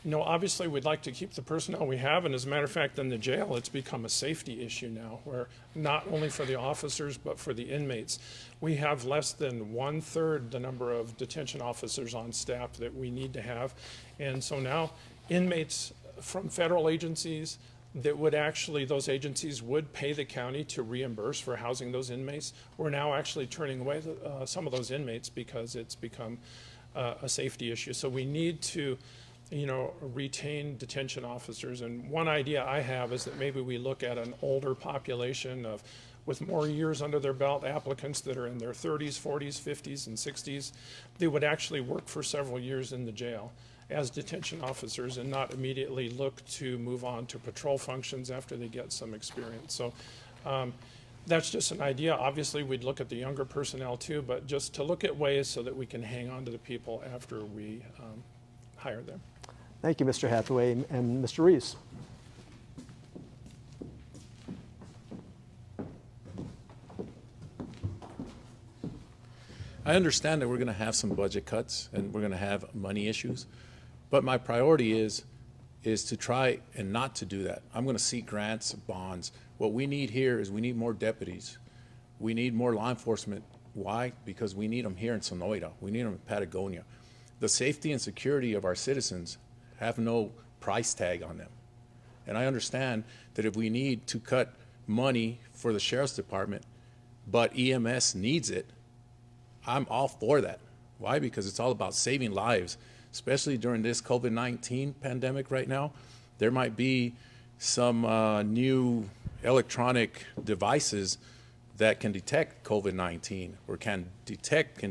Obviously we'd like to keep the personnel we have, and as a matter of fact, in the jail, it's become a safety issue now, where not only for the officers, but for the inmates. We have less than 1/3 the number of detention officers on staff that we need to have. And so now inmates from federal agencies those agencies would pay the county to reimburse for housing those inmates. We're now actually turning away some of those inmates because it's become a safety issue. So we need to retain detention officers. And one idea I have is that maybe we look at an older population with more years under their belt, applicants that are in their 30s, 40s, 50s, and 60s. They would actually work for several years in the jail as detention officers and not immediately look to move on to patrol functions after they get some experience. So that's just an idea. Obviously, we'd look at the younger personnel too, but just to look at ways so that we can hang on to the people after we hire them. Thank you, Mr. Hathaway. And Mr. Ruiz? I understand that we're going to have some budget cuts and we're going to have money issues, but my priority is to try and not to do that. I'm going to seek grants, bonds. What we need here is we need more deputies. We need more law enforcement. Why? Because we need them here in Sonoita. We need them in Patagonia. The safety and security of our citizens have no price tag on them. And I understand that if we need to cut money for the Sheriff's Department, but EMS needs it, I'm all for that. Why? Because it's all about saving lives, especially during this COVID-19 pandemic right now. There might be some new electronic devices that can detect COVID-19 or can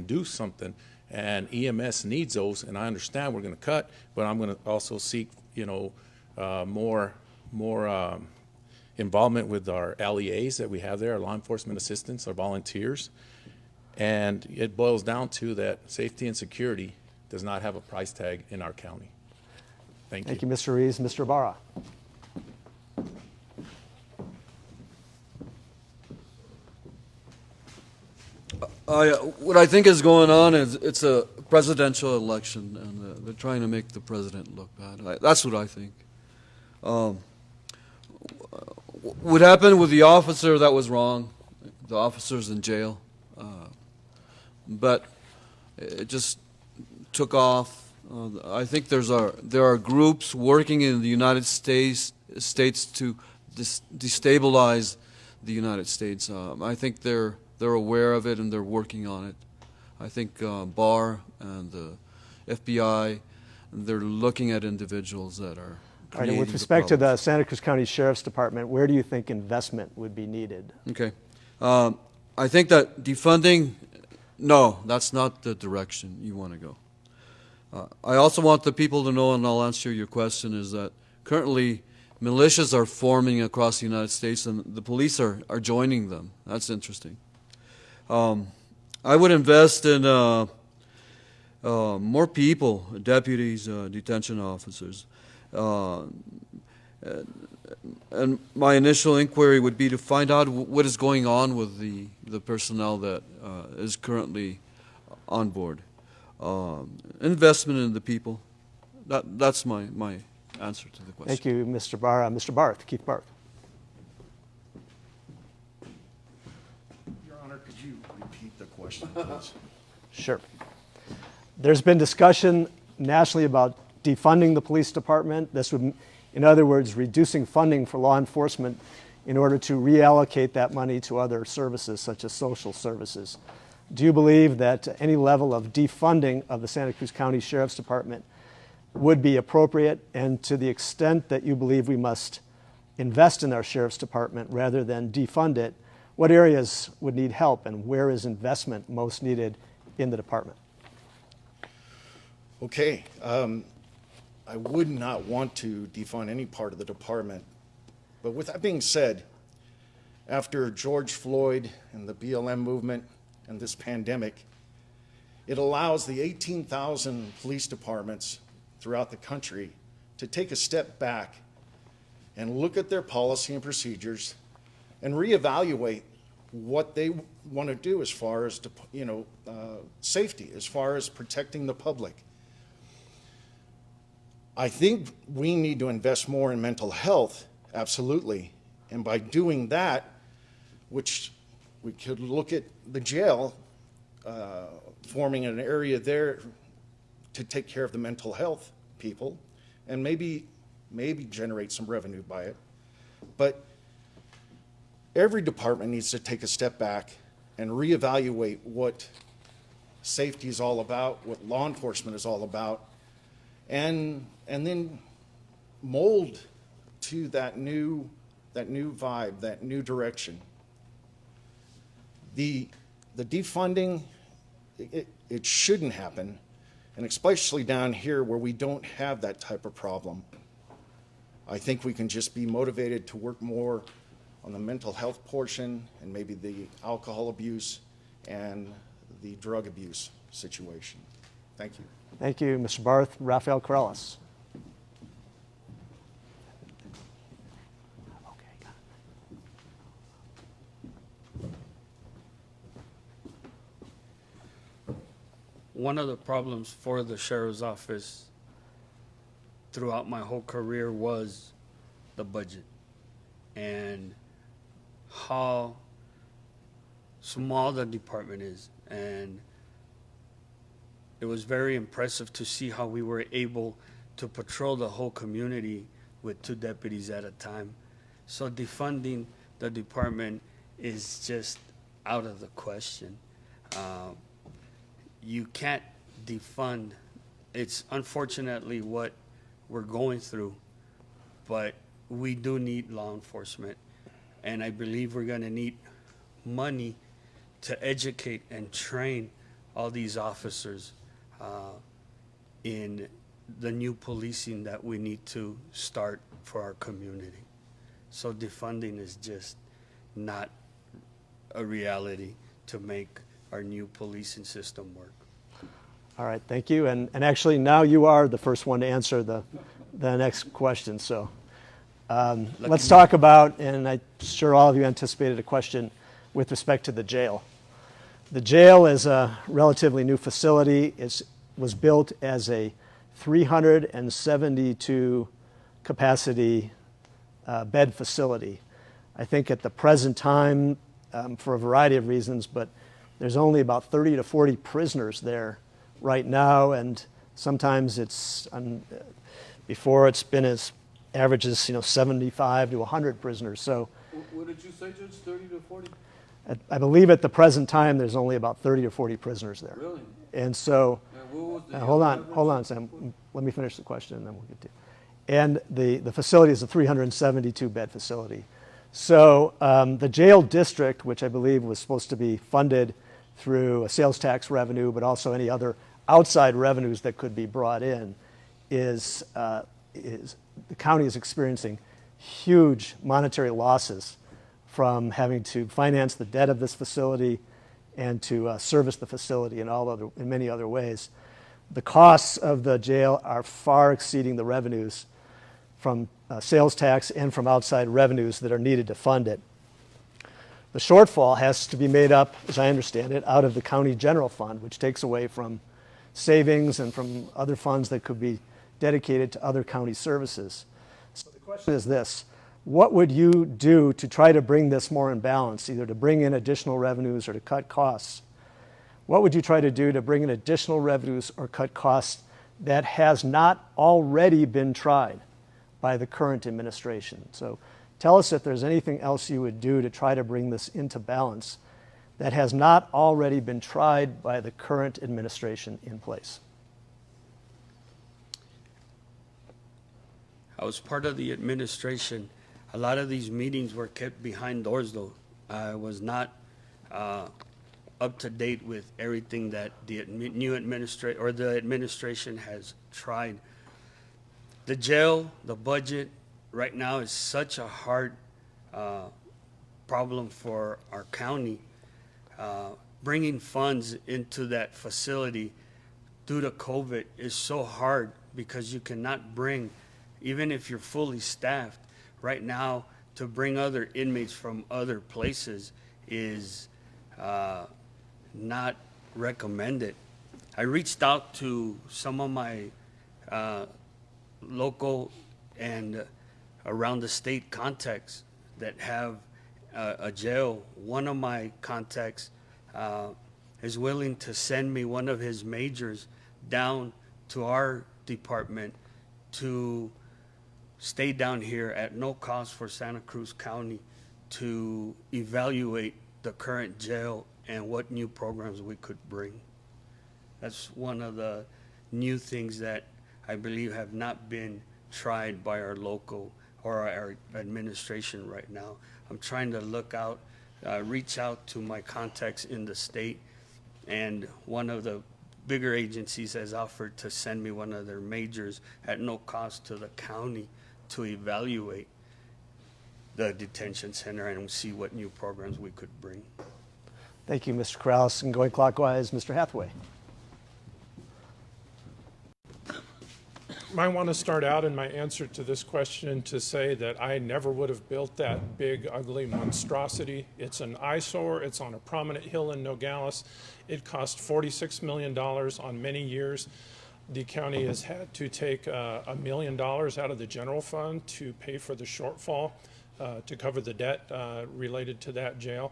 do something, and EMS needs those. And I understand we're going to cut, but I'm going to also seek, more involvement with our LEAs that we have there, our law enforcement assistants, our volunteers. And it boils down to that safety and security does not have a price tag in our county. Thank you. Thank you, Mr. Ruiz. Mr. Ibarra? What I think is going on is it's a presidential election, and they're trying to make the president look bad. That's what I think. What happened with the officer, that was wrong. The officer's in jail. But it just took off. I think there are groups working in the United States to destabilize the United States. I think they're aware of it and they're working on it. I think Barr and the FBI, they're looking at individuals that are All right, and creating with the respect to the problems. Santa Cruz County Sheriff's Department, where do you think investment would be needed? Okay. I think that defunding, no, that's not the direction you want to go. I also want the people to know, and I'll answer your question, is that currently militias are forming across the United States and the police are joining them. That's interesting. I would invest in more people, deputies, detention officers. And my initial inquiry would be to find out what is going on with the personnel that is currently on board. Investment in the people. That's my answer to the question. Thank you, Mr. Barra. Mr. Barth, Keith Barth. Your Honor, could you repeat the question, please? Sure. There's been discussion nationally about defunding the police department. This would, in other words, reducing funding for law enforcement in order to reallocate that money to other services such as social services. Do you believe that any level of defunding of the Santa Cruz County Sheriff's Department would be appropriate? And to the extent that you believe we must invest in our Sheriff's Department rather than defund it, what areas would need help and where is investment most needed in the department? Okay. I would not want to defund any part of the department. But with that being said, after George Floyd and the BLM movement and this pandemic, it allows the 18,000 police departments throughout the country to take a step back and look at their policy and procedures and reevaluate what they want to do as far as safety, as far as protecting the public. I think we need to invest more in mental health, absolutely. And by doing that, which we could look at the jail, forming an area there to take care of the mental health people, and maybe generate some revenue by it. But every department needs to take a step back and reevaluate what safety is all about, what law enforcement is all about, and then mold to that new vibe, that new direction. The defunding, it shouldn't happen, and especially down here where we don't have that type of problem. I think we can just be motivated to work more on the mental health portion and maybe the alcohol abuse and the drug abuse situation. Thank you. Thank you, Mr. Barth. Rafael Corrales. one of the problems for the sheriff's office throughout my whole career was the budget and how small the department is. And it was very impressive to see how we were able to patrol the whole community with 2 deputies at a time. So defunding the department is just out of the question. You can't defund. It's unfortunately what we're going through, but we do need law enforcement. And I believe we're going to need money to educate and train all these officers in the new policing that we need to start for our community. So defunding is just not a reality to make our new policing system work. All right, thank you. And actually, now you are the first one to answer the next question. So let's talk about, and I'm sure all of you anticipated a question with respect to the jail. The jail is a relatively new facility. It was built as a 372 capacity bed facility. I think at the present time, for a variety of reasons, but there's only about 30 to 40 prisoners there right now, and sometimes it's before it's been as average as 75 to 100 prisoners. So What did you say, Judge? 30 to 40? I believe at the present time there's only about 30 or 40 prisoners there. Really? And so And what was the hold on, Sam. Let me finish the question, and then we'll get to. And the facility is a 372 bed facility. So the jail district, which I believe was supposed to be funded through a sales tax revenue, but also any other outside revenues that could be brought in, is the county is experiencing huge monetary losses from having to finance the debt of this facility and to service the facility in many other ways. The costs of the jail are far exceeding the revenues from sales tax and from outside revenues that are needed to fund it. The shortfall has to be made up, as I understand it, out of the county general fund, which takes away from savings and from other funds that could be dedicated to other county services. So the question is this: what would you do to try to bring this more in balance, either to bring in additional revenues or to cut costs? What would you try to do to bring in additional revenues or cut costs that has not already been tried by the current administration? So tell us if there's anything else you would do to try to bring this into balance that has not already been tried by the current administration in place. I was part of the administration. A lot of these meetings were kept behind doors, though. I was not up to date with everything that the new administration has tried. The jail, the budget, right now is such a hard problem for our county. Bringing funds into that facility due to COVID is so hard because you cannot bring, even if you're fully staffed, right now to bring other inmates from other places is not recommended. I reached out to some of my local and around the state contacts that have a jail. One of my contacts is willing to send me one of his majors down to our department to stay down here at no cost for Santa Cruz County to evaluate the current jail and what new programs we could bring. That's one of the new things that I believe have not been tried by our local or our administration right now. I'm trying to reach out to my contacts in the state, and one of the bigger agencies has offered to send me one of their majors at no cost to the county to evaluate the detention center and see what new programs we could bring. Thank you, Mr. Corrales. And going clockwise, Mr. Hathaway. might want to start out in my answer to this question to say that I never would have built that big, ugly monstrosity. It's an eyesore. It's on a prominent hill in Nogales. It cost $46 million on many years. The county has had to take $1 million out of the general fund to pay for the shortfall to cover the debt related to that jail.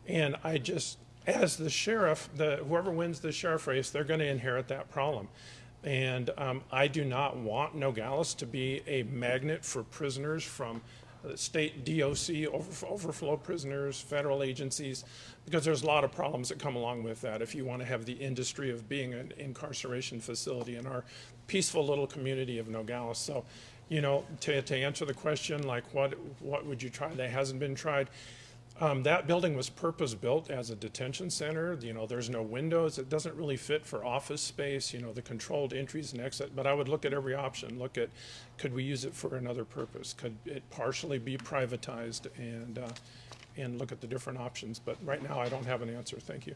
And I just, as the sheriff, whoever wins the sheriff race, they're going to inherit that problem. And I do not want Nogales to be a magnet for prisoners from state DOC, overflow prisoners, federal agencies, because there's a lot of problems that come along with that if you want to have the industry of being an incarceration facility in our peaceful little community of Nogales. So, you know, to answer the question, like what would you try that hasn't been tried? That building was purpose-built as a detention center. You know, there's no windows. It doesn't really fit for office space, you know, the controlled entries and exit. But I would look at every option. Look at, could we use it for another purpose? Could it partially be privatized? And look at the different options. But right now, I don't have an answer. Thank you.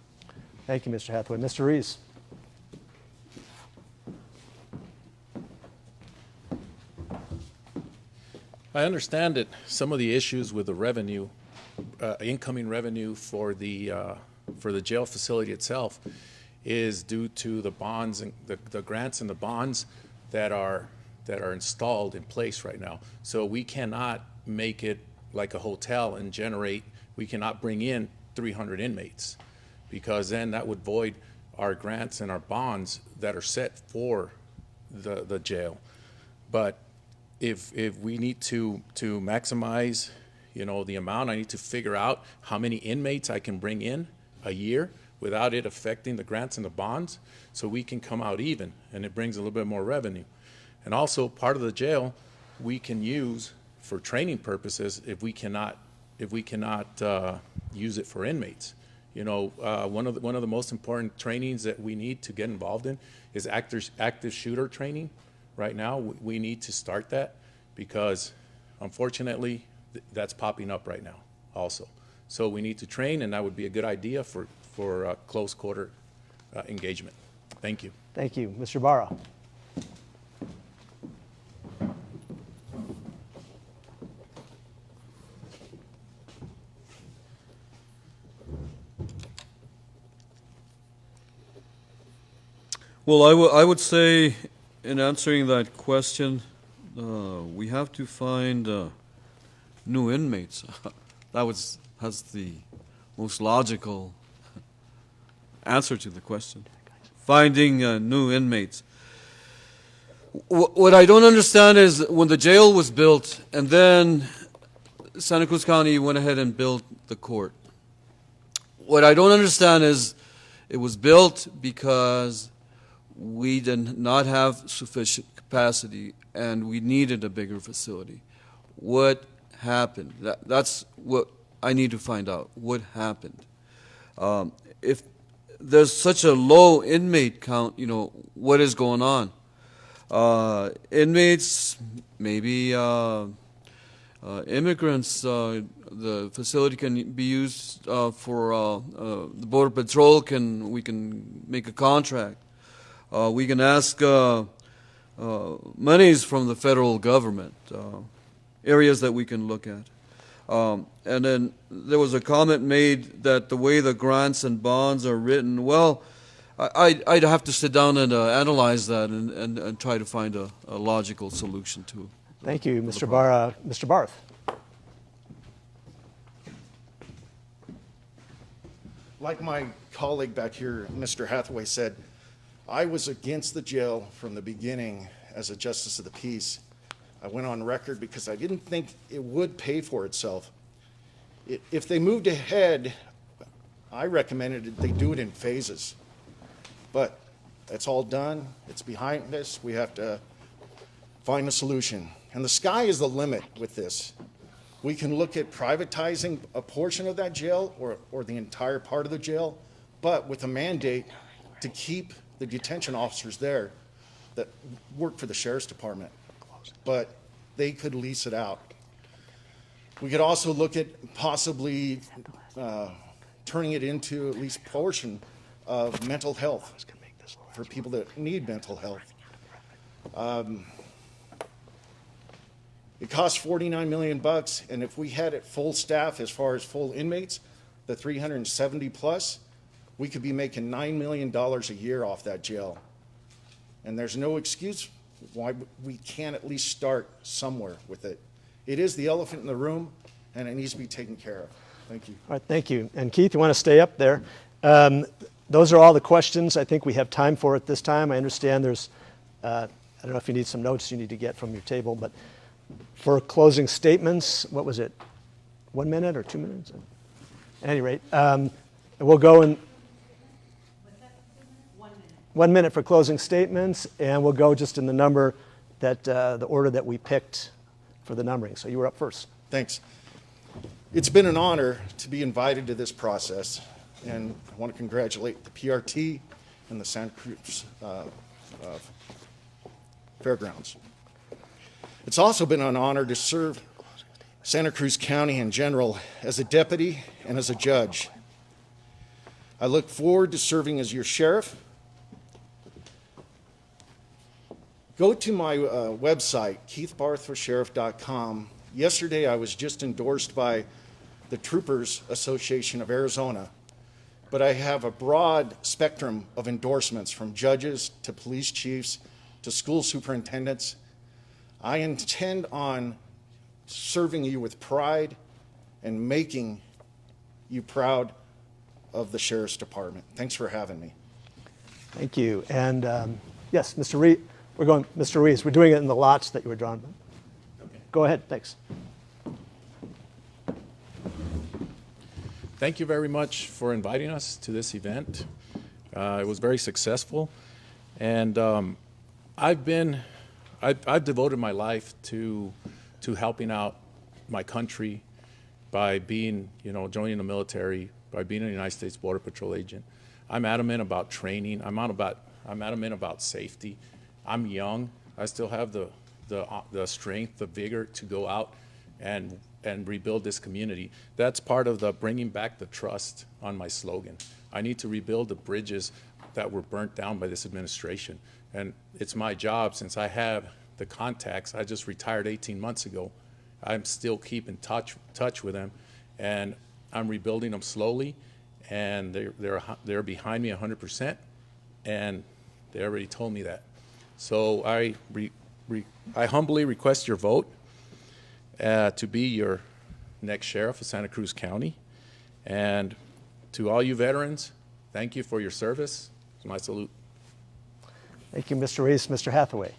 Thank you, Mr. Hathaway. Mr. Ruiz. I understand that some of the issues with the revenue, incoming revenue for the jail facility itself, is due to the bonds and the grants and the bonds that are installed in place right now. So we cannot make it like a hotel and we cannot bring in 300 inmates, because then that would void our grants and our bonds that are set for the jail. But if we need to maximize, you know, the amount, I need to figure out how many inmates I can bring in a year without it affecting the grants and the bonds, so we can come out even, and it brings a little bit more revenue. And also, part of the jail we can use for training purposes if we cannot use it for inmates. You know, one of the most important trainings that we need to get involved in is active shooter training. Right now, we need to start that, because unfortunately that's popping up right now also. So we need to train, and that would be a good idea for close quarter engagement. Thank you. Thank you. Mr. Ibarra. Well, I would say, in answering that question, we have to find new inmates. That's the most logical answer to the question. Finding new inmates. What I don't understand is when the jail was built and then Santa Cruz County went ahead and built the court. What I don't understand is it was built because we did not have sufficient capacity and we needed a bigger facility. What happened? That's what I need to find out. What happened? If there's such a low inmate count, you know, what is going on? Inmates, maybe immigrants, the facility can be used for the Border Patrol, we can make a contract. We can ask monies from the federal government, areas that we can look at. And then there was a comment made that the way the grants and bonds are written, well, I'd have to sit down and analyze that and try to find a logical solution to it. Thank you, Mr. Ibarra. Mr. Barth. Like my colleague back here, Mr. Hathaway, said, I was against the jail from the beginning as a justice of the peace. I went on record because I didn't think it would pay for itself. If they moved ahead, I recommended that they do it in phases. But it's all done. It's behind us. We have to find a solution. And the sky is the limit with this. We can look at privatizing a portion of that jail or the entire part of the jail, but with a mandate to keep the detention officers there that work for the sheriff's department. But they could lease it out. We could also look at possibly turning it into at least a portion of mental health for people that need mental health. It costs 49 million bucks, and if we had it full staff as far as full inmates, the 370 plus, we could be making $9 million a year off that jail. And there's no excuse why we can't at least start somewhere with it. It is the elephant in the room, and it needs to be taken care of. Thank you. All right, thank you. And Keith, you want to stay up there? Those are all the questions I think we have time for at this time. I understand there's, I don't know if you need some notes you need to get from your table, but for closing statements, what was it, 1 minute or 2 minutes? At any rate, we'll go in 1 minute for closing statements, and we'll go just in the number that, the order that we picked for the numbering. So you were up first. Thanks. It's been an honor to be invited to this process, and I want to congratulate the PRT and the Santa Cruz Fairgrounds. It's also been an honor to serve Santa Cruz County in general as a deputy and as a judge. I look forward to serving as your sheriff. Go to my website, keithbarthforsheriff.com. Yesterday I was just endorsed by the Troopers Association of Arizona, but I have a broad spectrum of endorsements from judges to police chiefs to school superintendents. I intend on serving you with pride and making you proud of the Sheriff's Department. Thanks for having me. Thank you. And yes, Mr. Ruiz, Mr. Ruiz, we're doing it in the lots that you were drawn. Okay. Go ahead, thanks. Thank you very much for inviting us to this event. It was very successful, and I've devoted my life to helping out my country by being, joining the military, by being a United States Border Patrol agent. I'm adamant about training. I'm adamant about safety. I'm young. I still have the strength, the vigor to go out and rebuild this community. That's part of the bringing back the trust on my slogan. I need to rebuild the bridges that were burnt down by this administration. And it's my job, since I have the contacts. I just retired 18 months ago. I'm still keeping touch with them, and I'm rebuilding them slowly, and they're behind me 100%, and they already told me that. So I humbly request your vote to be your next sheriff of Santa Cruz County. And to all you veterans, thank you for your service. It's my salute. Thank you, Mr. Ruiz. Mr. Hathaway.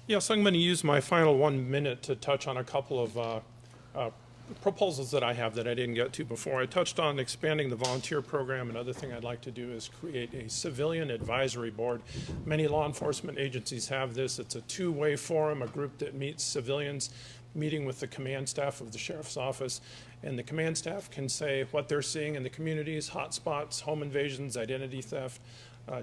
Yes, I'm going to use my final 1 minute to touch on a couple of proposals that I have that I didn't get to before. I touched on expanding the volunteer program. Another thing I'd like to do is create a civilian advisory board. Many law enforcement agencies have this. It's a two-way forum, a group that meets civilians, meeting with the command staff of the sheriff's office. And the command staff can say what they're seeing in the communities, hotspots, home invasions, identity theft,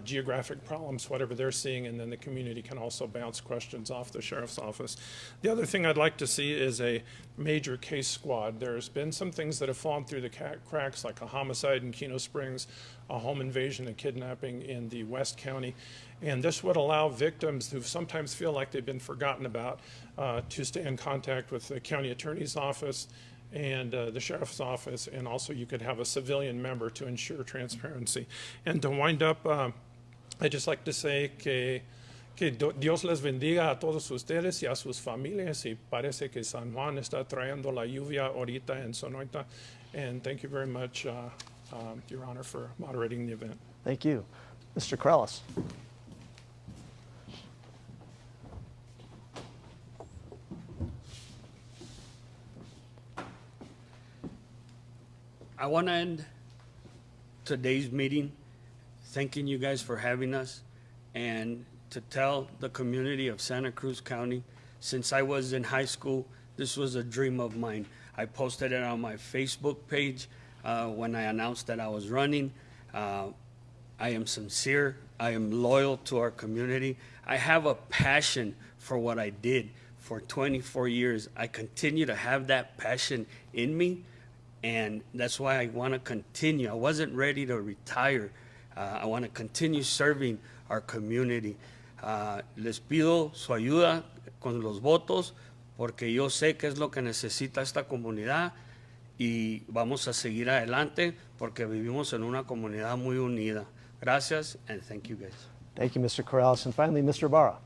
geographic problems, whatever they're seeing, and then the community can also bounce questions off the sheriff's office. The other thing I'd like to see is a major case squad. There's been some things that have fallen through the cracks, like a homicide in Keno Springs, a home invasion, a kidnapping in the West County, and this would allow victims who sometimes feel like they've been forgotten about to stay in contact with the county attorney's office and the sheriff's office, and also you could have a civilian member to ensure transparency. And to wind up, I'd just like to say que Dios les bendiga a todos ustedes y a sus familias, y parece que San Juan está trayendo la lluvia ahorita en Sonoita. And thank you very much, Your Honor, for moderating the event. Thank you. Mr. Corrales. I want to end today's meeting thanking you guys for having us, and to tell the community of Santa Cruz County, since I was in high school, this was a dream of mine. I posted it on my Facebook page when I announced that I was running. I am sincere. I am loyal to our community. I have a passion for what I did for 24 years. I continue to have that passion in me, and that's why I want to continue. I wasn't ready to retire. I want to continue serving our community. Les pido su ayuda con los votos porque yo sé que es lo que necesita esta comunidad y vamos a seguir adelante porque vivimos en una comunidad muy unida. Gracias and thank you guys. Thank you, Mr. Corrales. And finally, Mr. Ibarra.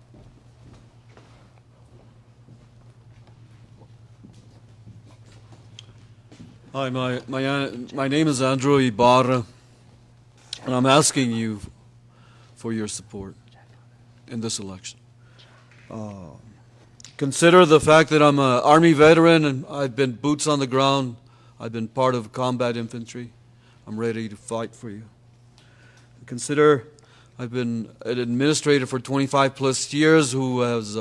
Hi, my name is Andrew Ibarra, and I'm asking you for your support in this election. Consider the fact that I'm an Army veteran and I've been boots on the ground. I've been part of combat infantry. I'm ready to fight for you. Consider I've been an administrator for 25 plus years who has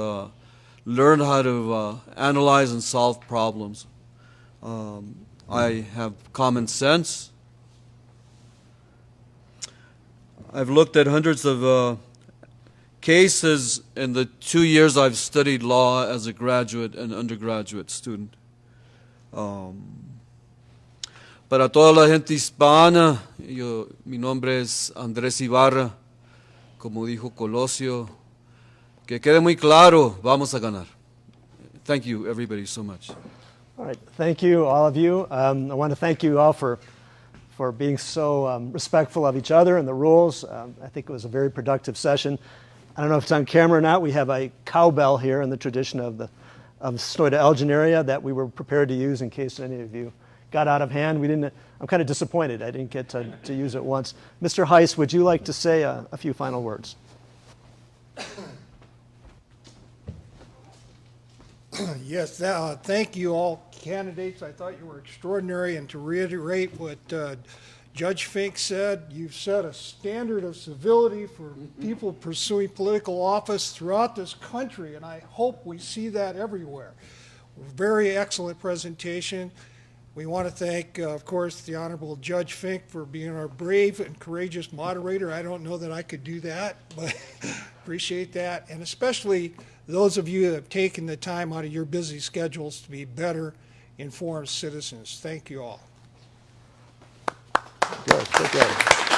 learned how to analyze and solve problems. I have common sense. I've looked at hundreds of cases in the 2 years I've studied law as a graduate and undergraduate student. Para toda la gente hispana, mi nombre es Andrés Ibarra, como dijo Colosio, que quede muy claro, vamos a ganar. Thank you, everybody, so much. All right, thank you, all of you. I want to thank you all for being so respectful of each other and the rules. I think it was a very productive session. I don't know if it's on camera or not. We have a cowbell here in the tradition of the Snoida-Elgin area that we were prepared to use in case any of you got out of hand. I'm kind of disappointed I didn't get to use it once. Mr. Heiss, would you like to say a few final words? Yes, thank you all candidates. I thought you were extraordinary. And to reiterate what Judge Fink said, you've set a standard of civility for people pursuing political office throughout this country, and I hope we see that everywhere. Very excellent presentation. We want to thank, of course, the Honorable Judge Fink for being our brave and courageous moderator. I don't know that I could do that, but appreciate that. And especially those of you that have taken the time out of your busy schedules to be better informed citizens. Thank you all. Good, good, good.